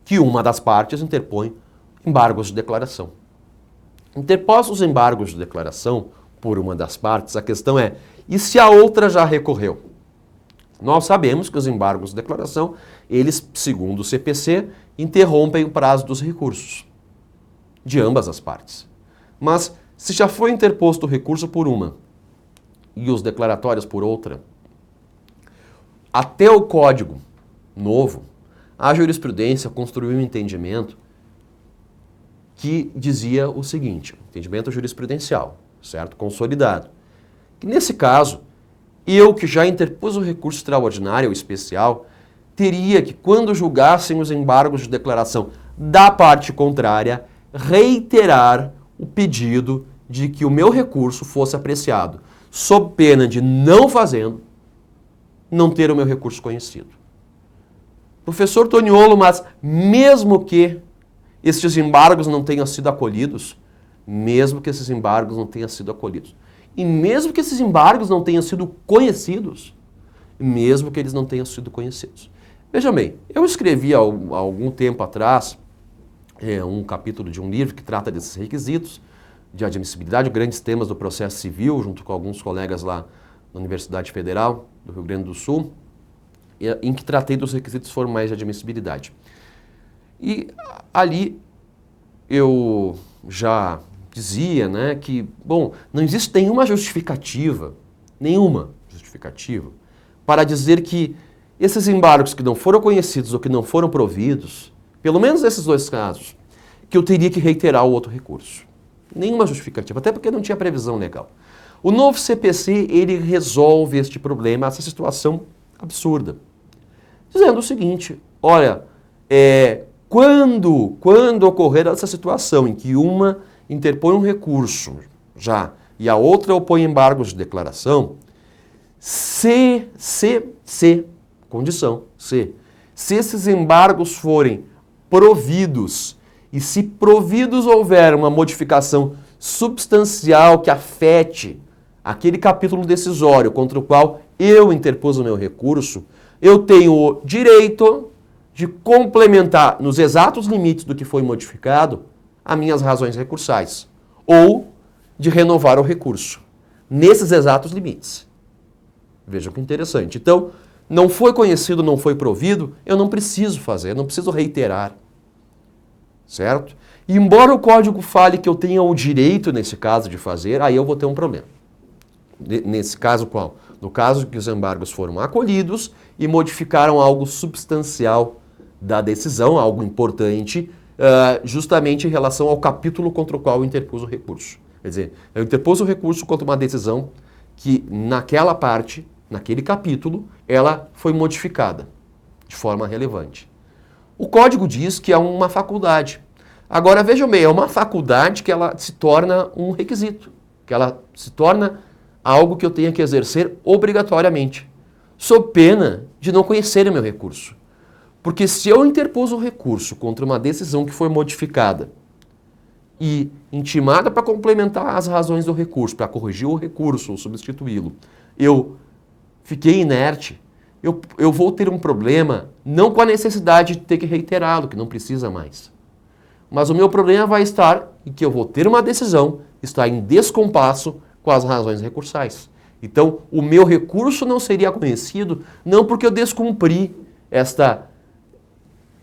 que uma das partes interpõe embargos de declaração. Interpostos embargos de declaração por uma das partes, a questão é, e se a outra já recorreu? Nós sabemos que os embargos de declaração, eles, segundo o CPC, interrompem o prazo dos recursos de ambas as partes. Mas, se já foi interposto o recurso por uma e os declaratórios por outra, até o Código Novo, a jurisprudência construiu um entendimento que dizia o seguinte, entendimento jurisprudencial, certo? Consolidado. Que nesse caso, eu que já interpus o recurso extraordinário ou especial, teria que, quando julgassem os embargos de declaração da parte contrária, reiterar o pedido de que o meu recurso fosse apreciado, sob pena de, não fazendo, não ter o meu recurso conhecido. Professor Toniolo, mas mesmo que estes embargos não tenham sido acolhidos, mesmo que esses embargos não tenham sido acolhidos, e mesmo que esses embargos não tenham sido conhecidos, mesmo que eles não tenham sido conhecidos. Veja bem, eu escrevi há algum tempo atrás um capítulo de um livro que trata desses requisitos de admissibilidade, grandes temas do processo civil, junto com alguns colegas lá na Universidade Federal do Rio Grande do Sul, em que tratei dos requisitos formais de admissibilidade. E ali eu já dizia, né, que, bom, não existe nenhuma justificativa para dizer que esses embargos que não foram conhecidos ou que não foram providos, pelo menos nesses dois casos, que eu teria que reiterar o outro recurso. Nenhuma justificativa, até porque não tinha previsão legal. O novo CPC, ele resolve este problema, essa situação absurda, dizendo o seguinte, olha, quando ocorrer essa situação em que uma interpõe um recurso já e a outra opõe embargos de declaração, condição C, se esses embargos forem providos e se providos houver uma modificação substancial que afete aquele capítulo decisório contra o qual eu interpus o meu recurso, eu tenho o direito de complementar nos exatos limites do que foi modificado as minhas razões recursais ou de renovar o recurso nesses exatos limites. Veja que interessante. Então, não foi conhecido, não foi provido, eu não preciso fazer, eu não preciso reiterar. Certo? E embora o código fale que eu tenha o direito, nesse caso, de fazer, aí eu vou ter um problema. Nesse caso qual? No caso que os embargos foram acolhidos e modificaram algo substancial da decisão, algo importante, justamente em relação ao capítulo contra o qual eu interpus o recurso. Quer dizer, eu interpus o recurso contra uma decisão que naquela parte, naquele capítulo, ela foi modificada de forma relevante. O código diz que é uma faculdade. Agora, vejam bem, é uma faculdade que ela se torna um requisito, que ela se torna algo que eu tenha que exercer obrigatoriamente, sob pena de não conhecer o meu recurso. Porque se eu interpus um recurso contra uma decisão que foi modificada e intimada para complementar as razões do recurso, para corrigir o recurso ou substituí-lo, eu fiquei inerte, eu vou ter um problema não com a necessidade de ter que reiterá-lo, que não precisa mais. Mas o meu problema vai estar em que eu vou ter uma decisão, está em descompasso com as razões recursais. Então, o meu recurso não seria conhecido, não porque eu descumpri esta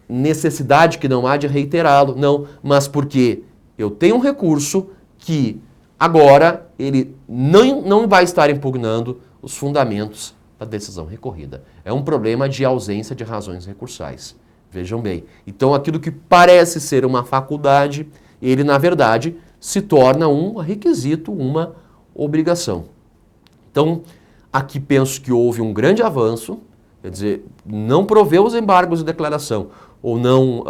necessidade que não há de reiterá-lo, não, mas porque eu tenho um recurso que agora ele não vai estar impugnando os fundamentos da decisão recorrida. É um problema de ausência de razões recursais. Vejam bem. Então, aquilo que parece ser uma faculdade, ele, na verdade, se torna um requisito, uma obrigação. Então, aqui penso que houve um grande avanço, Quer dizer, não proveu os embargos de declaração, ou não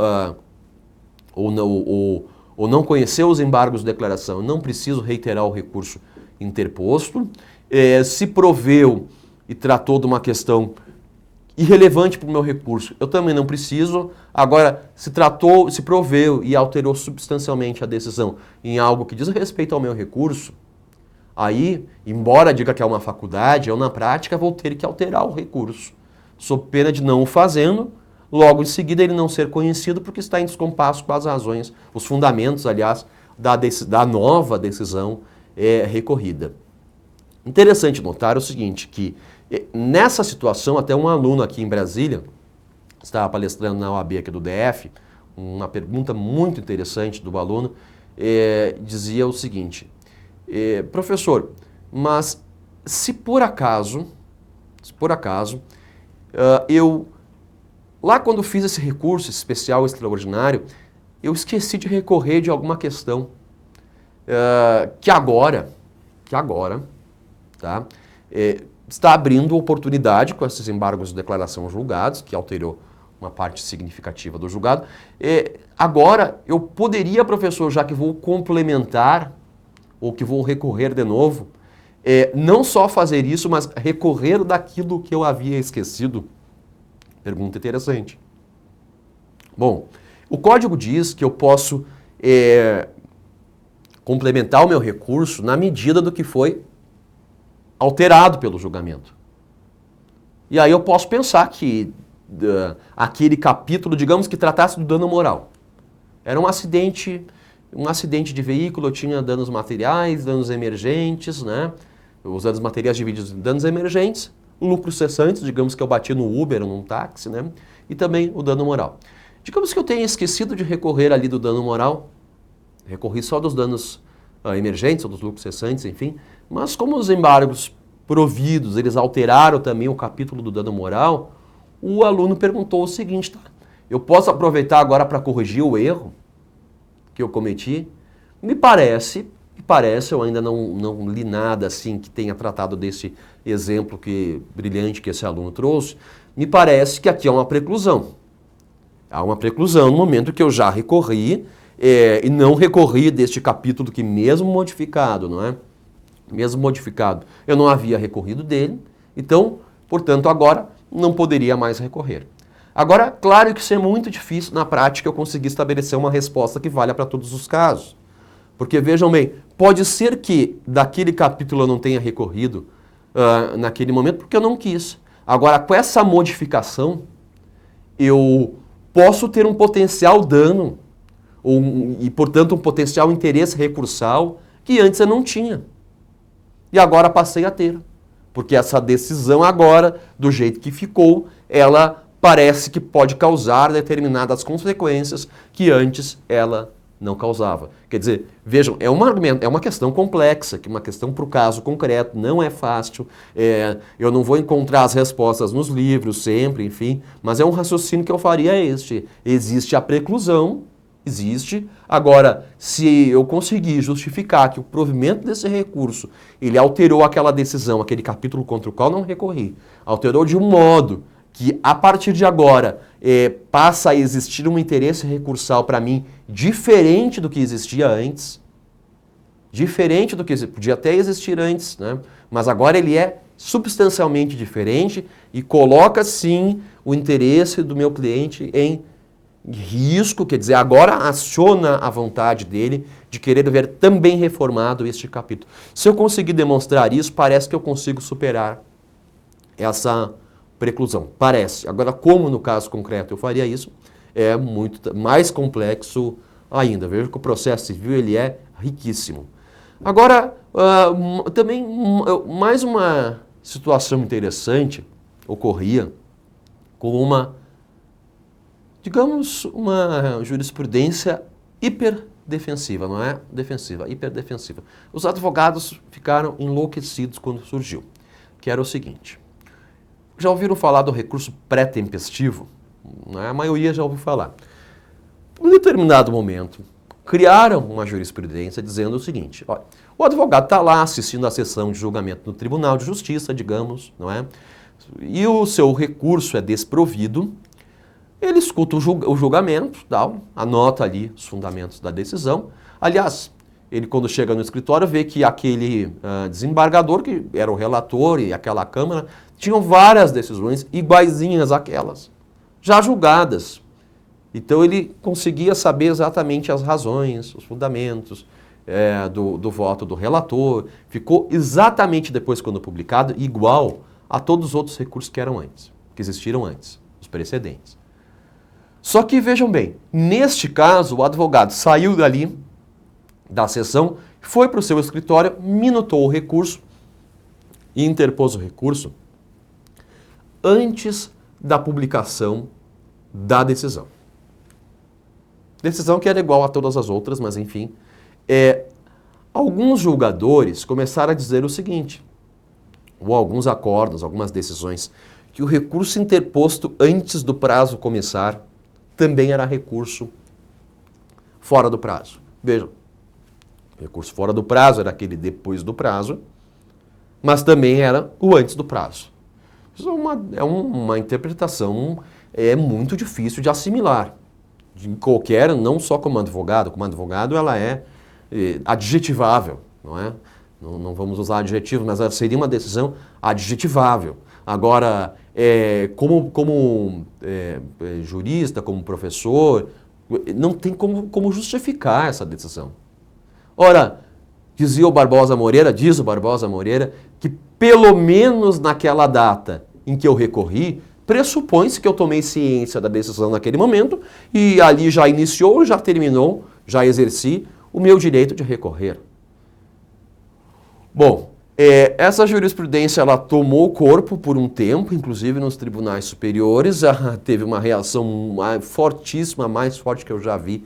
conheceu os embargos de declaração, eu não preciso reiterar o recurso interposto. Se proveu e tratou de uma questão irrelevante para o meu recurso, eu também não preciso. Agora, se proveu e alterou substancialmente a decisão em algo que diz respeito ao meu recurso, aí, embora diga que é uma faculdade, eu na prática vou ter que alterar o recurso, sob pena de não o fazendo, logo em seguida ele não ser conhecido porque está em descompasso com as razões, os fundamentos, aliás, da nova decisão recorrida. Interessante notar o seguinte, que nessa situação, até um aluno aqui em Brasília, estava palestrando na OAB aqui do DF, uma pergunta muito interessante do aluno, dizia o seguinte, professor, mas se por acaso, eu, lá quando fiz esse recurso especial extraordinário, eu esqueci de recorrer de alguma questão que agora, tá, está abrindo oportunidade com esses embargos de declaração julgados, que alterou uma parte significativa do julgado. Agora, eu poderia, professor, já que vou complementar, ou que vou recorrer de novo, não só fazer isso, mas recorrer daquilo que eu havia esquecido? Pergunta interessante. Bom, o código diz que eu posso complementar o meu recurso na medida do que foi alterado pelo julgamento. E aí eu posso pensar que aquele capítulo, digamos que tratasse do dano moral. Era um acidente de veículo, eu tinha danos materiais, danos emergentes, né? Os danos materiais divididos em danos emergentes, lucros cessantes, digamos que eu bati no Uber ou num táxi, né? E também o dano moral. Digamos que eu tenha esquecido de recorrer ali do dano moral, recorri só dos danos emergentes ou dos lucros cessantes, enfim, mas como os embargos providos, eles alteraram também o capítulo do dano moral, o aluno perguntou o seguinte, tá, eu posso aproveitar agora para corrigir o erro que eu cometi? Me parece, eu ainda não li nada assim que tenha tratado desse exemplo brilhante que esse aluno trouxe, me parece que aqui há uma preclusão. Há uma preclusão no momento que eu já recorri e não recorri deste capítulo que mesmo modificado, não é? Mesmo modificado, eu não havia recorrido dele, então, portanto, agora não poderia mais recorrer. Agora, claro que isso é muito difícil na prática eu conseguir estabelecer uma resposta que valha para todos os casos. Porque, vejam bem, pode ser que daquele capítulo eu não tenha recorrido naquele momento porque eu não quis. Agora, com essa modificação, eu posso ter um potencial dano e, portanto, um potencial interesse recursal que antes eu não tinha. E agora passei a ter. Porque essa decisão agora, do jeito que ficou, ela parece que pode causar determinadas consequências que antes ela não causava. Quer dizer, vejam, é uma questão complexa, que uma questão para o caso concreto, não é fácil. Eu não vou encontrar as respostas nos livros sempre, enfim, mas é um raciocínio que eu faria este. Existe a preclusão, existe. Agora, se eu conseguir justificar que o provimento desse recurso, ele alterou aquela decisão, aquele capítulo contra o qual não recorri, alterou de um modo que a partir de agora passa a existir um interesse recursal para mim diferente do que existia antes, diferente do que podia até existir antes, né? Mas agora ele é substancialmente diferente e coloca sim o interesse do meu cliente em risco, quer dizer, agora aciona a vontade dele de querer ver também reformado este capítulo. Se eu conseguir demonstrar isso, parece que eu consigo superar essa preclusão. Parece. Agora, como no caso concreto eu faria isso, é muito mais complexo ainda. Veja que o processo civil ele é riquíssimo. Agora, também mais uma situação interessante ocorria com digamos, uma jurisprudência hiperdefensiva, não é defensiva, hiperdefensiva. Os advogados ficaram enlouquecidos quando surgiu, que era o seguinte. Já ouviram falar do recurso pré-tempestivo? A maioria já ouviu falar. Em determinado momento, criaram uma jurisprudência dizendo o seguinte, olha, o advogado está lá assistindo a sessão de julgamento no Tribunal de Justiça, digamos, não é? e o seu recurso é desprovido, ele escuta o julgamento, anota ali os fundamentos da decisão. Aliás, ele quando chega no escritório vê que aquele desembargador, que era o relator e aquela Câmara, tinham várias decisões iguaizinhas àquelas, já julgadas. Então ele conseguia saber exatamente as razões, os fundamentos do voto do relator. Ficou exatamente depois, quando publicado, igual a todos os outros recursos que eram antes, que existiram antes, os precedentes. Só que vejam bem, neste caso o advogado saiu dali da sessão, foi para o seu escritório, minutou o recurso e interpôs o recurso antes da publicação da decisão. Decisão que era igual a todas as outras, mas enfim. Alguns julgadores começaram a dizer o seguinte, ou alguns acordos, algumas decisões, que o recurso interposto antes do prazo começar também era recurso fora do prazo. Vejam, recurso fora do prazo era aquele depois do prazo, mas também era o antes do prazo. Isso é uma interpretação muito difícil de assimilar. De qualquer, não só como advogado ela é adjetivável, não é? Não vamos usar adjetivo, mas ela seria uma decisão adjetivável. Agora, como jurista, como professor, não tem como justificar essa decisão. Ora, diz o Barbosa Moreira, que pelo menos naquela data em que eu recorri, pressupõe-se que eu tomei ciência da decisão naquele momento e ali já iniciou, já terminou, já exerci o meu direito de recorrer. Bom, essa jurisprudência ela tomou corpo por um tempo, inclusive nos tribunais superiores, teve uma reação fortíssima, mais forte que eu já vi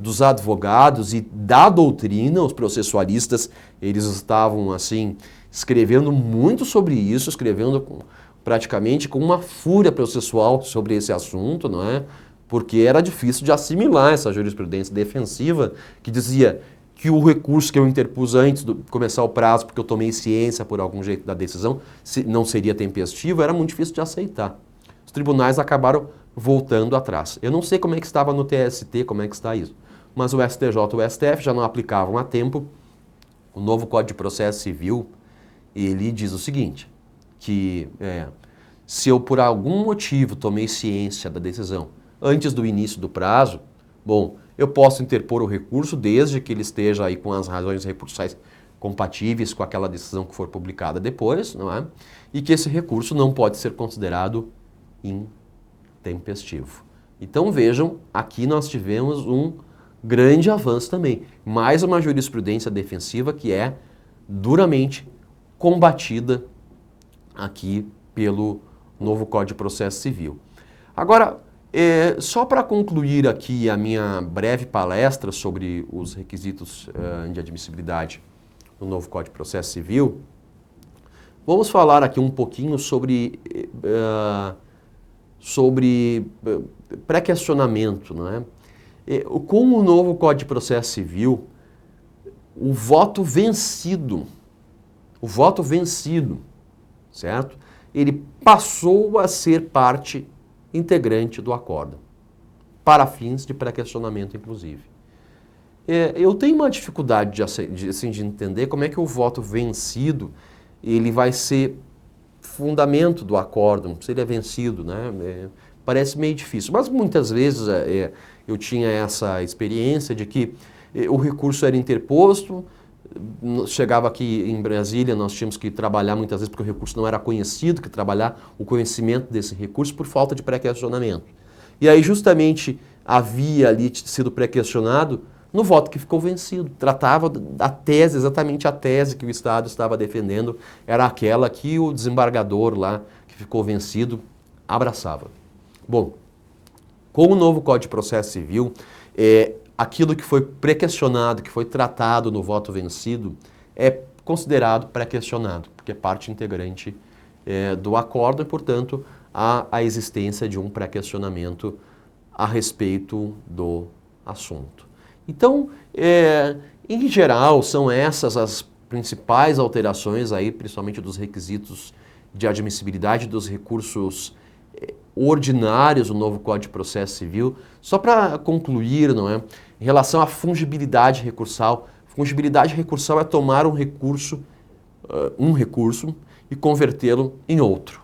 dos advogados e da doutrina. Os processualistas, eles estavam assim escrevendo muito sobre isso, escrevendo praticamente com uma fúria processual sobre esse assunto, não é? Porque era difícil de assimilar essa jurisprudência defensiva que dizia que o recurso que eu interpus antes de começar o prazo, porque eu tomei ciência por algum jeito da decisão, não seria tempestivo, era muito difícil de aceitar. Os tribunais acabaram voltando atrás. Eu não sei como é que estava no TST, como é que está isso, mas o STJ e o STF já não aplicavam a tempo. O novo Código de Processo Civil, ele diz o seguinte, que se eu por algum motivo tomei ciência da decisão antes do início do prazo, bom, eu posso interpor o recurso desde que ele esteja aí com as razões recursais compatíveis com aquela decisão que for publicada depois, não é? E que esse recurso não pode ser considerado intempestivo. Então vejam, aqui nós tivemos um grande avanço também. Mais uma jurisprudência defensiva que é duramente combatida aqui pelo novo Código de Processo Civil. Agora, só para concluir aqui a minha breve palestra sobre os requisitos de admissibilidade no novo Código de Processo Civil, vamos falar aqui um pouquinho sobre pré-questionamento, não é? Com o novo Código de Processo Civil, o voto vencido, certo? Ele passou a ser parte integrante do acórdão, para fins de pré-questionamento, inclusive. Eu tenho uma dificuldade de entender como é que o voto vencido ele vai ser fundamento do acórdão, se ele é vencido, né? Parece meio difícil, mas muitas vezes eu tinha essa experiência de que o recurso era interposto, chegava aqui em Brasília, nós tínhamos que trabalhar muitas vezes porque o recurso não era conhecido, que trabalhar o conhecimento desse recurso por falta de pré-questionamento. E aí justamente havia ali sido pré-questionado no voto que ficou vencido. Tratava da tese, exatamente a tese que o Estado estava defendendo, era aquela que o desembargador lá, que ficou vencido, abraçava. Bom, com o novo Código de Processo Civil, aquilo que foi pré-questionado, que foi tratado no voto vencido, é considerado pré-questionado, porque é parte integrante do acórdão e, portanto, há a existência de um pré-questionamento a respeito do assunto. Então, em geral, são essas as principais alterações aí, principalmente dos requisitos de admissibilidade dos recursos ordinários do novo Código de Processo Civil. Só para concluir, não é? Em relação à fungibilidade recursal, fungibilidade recursal é tomar um recurso e convertê-lo em outro.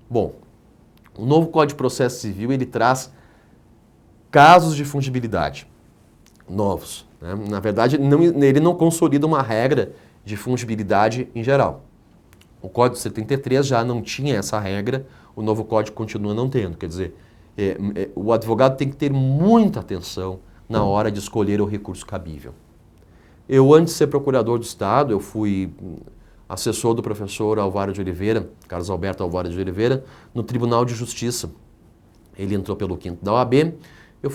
Bom, o novo Código de Processo Civil ele traz casos de fungibilidade novos, né? Na verdade, ele não consolida uma regra de fungibilidade em geral. O Código 73 já não tinha essa regra, o novo Código continua não tendo. Quer dizer, o advogado tem que ter muita atenção na hora de escolher o recurso cabível. Eu, antes de ser procurador do Estado, eu fui assessor do professor Alvaro de Oliveira, Carlos Alberto Alvaro de Oliveira, no Tribunal de Justiça. Ele entrou pelo 5º da OAB, eu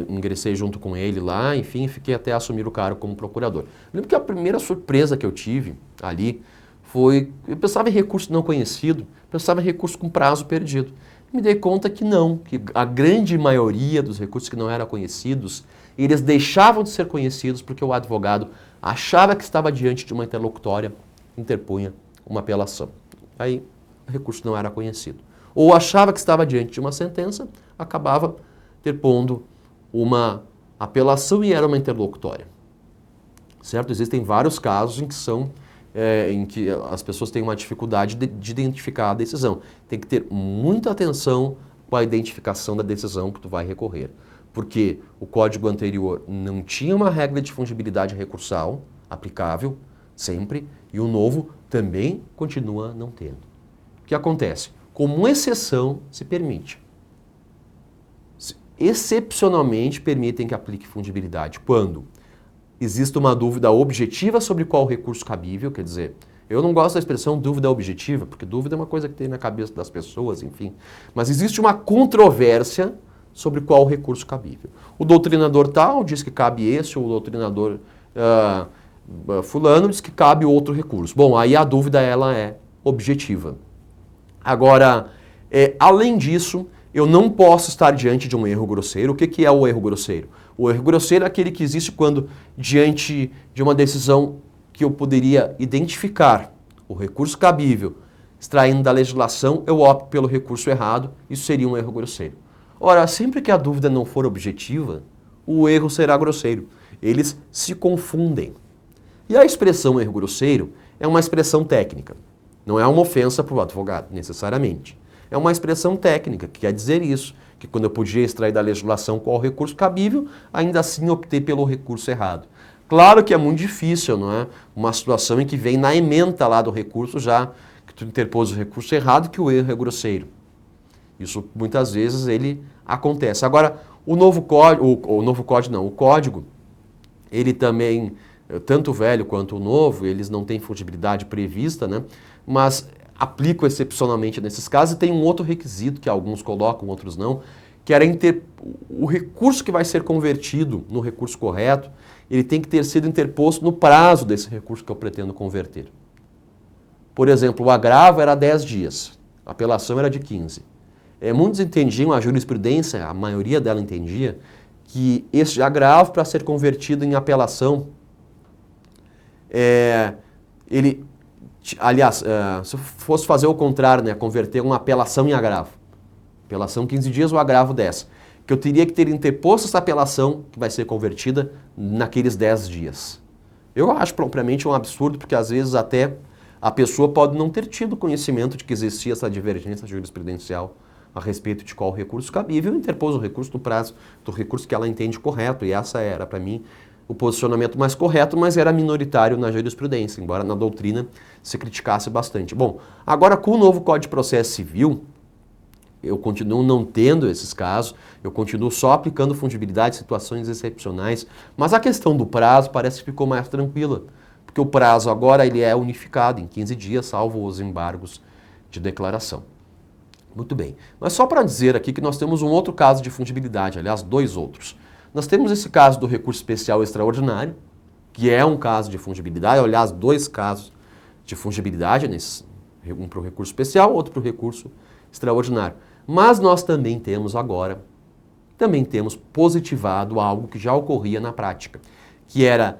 ingressei junto com ele lá, enfim, fiquei até assumir o cargo como procurador. Eu lembro que a primeira surpresa que eu tive ali foi, eu pensava em recurso não conhecido, pensava em recurso com prazo perdido. Me dei conta que não, que a grande maioria dos recursos que não eram conhecidos, eles deixavam de ser conhecidos porque o advogado achava que estava diante de uma interlocutória, interpunha uma apelação. Aí o recurso não era conhecido. Ou achava que estava diante de uma sentença, acabava interpondo uma apelação e era uma interlocutória. Certo? Existem vários casos em que as pessoas têm uma dificuldade de identificar a decisão. Tem que ter muita atenção com a identificação da decisão que tu vai recorrer. Porque o código anterior não tinha uma regra de fungibilidade recursal aplicável, sempre, e o novo também continua não tendo. O que acontece? Como exceção, se permite. Excepcionalmente, permitem que aplique fungibilidade quando existe uma dúvida objetiva sobre qual recurso cabível, quer dizer, eu não gosto da expressão dúvida objetiva, porque dúvida é uma coisa que tem na cabeça das pessoas, enfim. Mas existe uma controvérsia sobre qual recurso cabível. O doutrinador tal diz que cabe esse, ou o doutrinador fulano diz que cabe outro recurso. Bom, aí a dúvida ela é objetiva. Agora, além disso, eu não posso estar diante de um erro grosseiro. O que é o erro grosseiro? O erro grosseiro é aquele que existe quando, diante de uma decisão que eu poderia identificar o recurso cabível, extraindo da legislação, eu opto pelo recurso errado. Isso seria um erro grosseiro. Ora, sempre que a dúvida não for objetiva, o erro será grosseiro. Eles se confundem. E a expressão erro grosseiro é uma expressão técnica. Não é uma ofensa para o advogado, necessariamente. É uma expressão técnica, que quer dizer isso, que quando eu podia extrair da legislação qual recurso cabível, ainda assim optei pelo recurso errado. Claro que é muito difícil, não é? Uma situação em que vem na ementa lá do recurso já, que tu interpôs o recurso errado, que o erro é grosseiro. Isso muitas vezes ele acontece. Agora, o código, ele também, tanto o velho quanto o novo, eles não têm fungibilidade prevista, né? Mas aplicam excepcionalmente nesses casos, e tem um outro requisito que alguns colocam, outros não, que era o recurso que vai ser convertido no recurso correto, ele tem que ter sido interposto no prazo desse recurso que eu pretendo converter. Por exemplo, o agravo era 10 dias, a apelação era de 15. Muitos entendiam, a jurisprudência, a maioria dela entendia, que esse agravo, para ser convertido em apelação, aliás, se eu fosse fazer o contrário, né, converter uma apelação em agravo, apelação 15 dias, o agravo 10, que eu teria que ter interposto essa apelação que vai ser convertida naqueles 10 dias. Eu acho propriamente um absurdo, porque às vezes até a pessoa pode não ter tido conhecimento de que existia essa divergência jurisprudencial a respeito de qual recurso cabível, interpôs o recurso no prazo do recurso que ela entende correto, e essa era, para mim, o posicionamento mais correto, mas era minoritário na jurisprudência, embora na doutrina se criticasse bastante. Bom, agora com o novo Código de Processo Civil, eu continuo não tendo esses casos, eu continuo só aplicando fungibilidade em situações excepcionais, mas a questão do prazo parece que ficou mais tranquila, porque o prazo agora ele é unificado em 15 dias, salvo os embargos de declaração. Muito bem, mas só para dizer aqui que nós temos um outro caso de fungibilidade, aliás, dois outros. Nós temos esse caso do recurso especial extraordinário, que é um caso de fungibilidade, aliás, dois casos de fungibilidade, um para o recurso especial, outro para o recurso extraordinário. Mas nós também temos agora, positivado algo que já ocorria na prática, que era,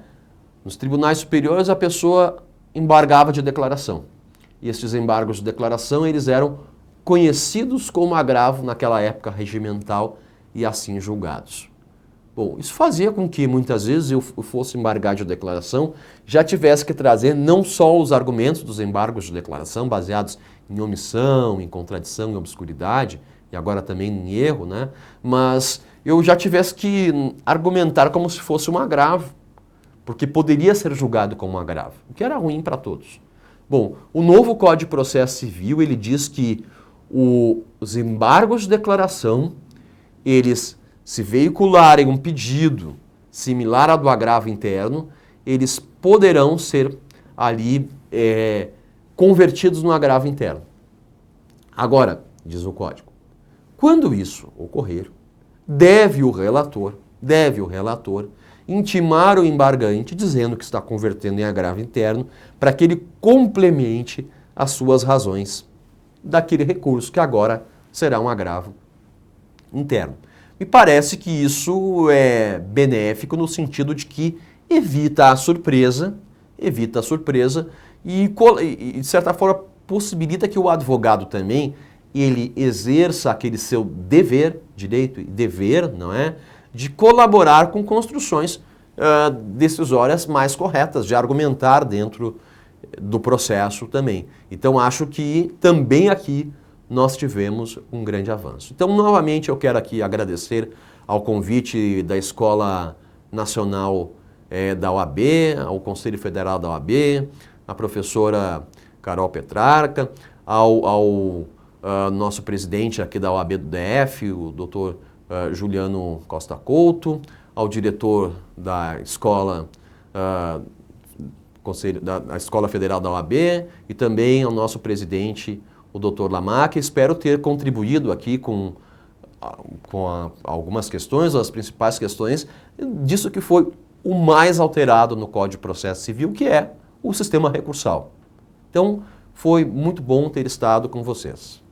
nos tribunais superiores, a pessoa embargava de declaração. e esses embargos de declaração eles eram conhecidos como agravo naquela época regimental e assim julgados. Bom, isso fazia com que muitas vezes eu fosse embargar de declaração, já tivesse que trazer não só os argumentos dos embargos de declaração baseados em omissão, em contradição, em obscuridade, e agora também em erro, né? Mas eu já tivesse que argumentar como se fosse um agravo, porque poderia ser julgado como um agravo, o que era ruim para todos. Bom, o novo Código de Processo Civil, ele diz que os embargos de declaração, eles, se veicularem um pedido similar ao do agravo interno, eles poderão ser ali convertidos no agravo interno. Agora, diz o Código, quando isso ocorrer, deve o relator intimar o embargante dizendo que está convertendo em agravo interno para que ele complemente as suas razões daquele recurso que agora será um agravo interno. Me parece que isso é benéfico no sentido de que evita a surpresa e de certa forma possibilita que o advogado também ele exerça aquele seu dever, direito e dever, não é? De colaborar com construções decisórias mais corretas, de argumentar dentro do processo também. Então acho que também aqui nós tivemos um grande avanço. Então, novamente, eu quero aqui agradecer ao convite da Escola Nacional da OAB, ao Conselho Federal da OAB, a professora Carol Petrarca, ao nosso presidente aqui da OAB do DF, o doutor Juliano Costa Couto, ao diretor da Escola da Escola Federal da OAB e também ao nosso presidente, o Dr. Lamac. Espero ter contribuído aqui com algumas questões, as principais questões disso que foi o mais alterado no Código de Processo Civil, que é o sistema recursal. Então, foi muito bom ter estado com vocês.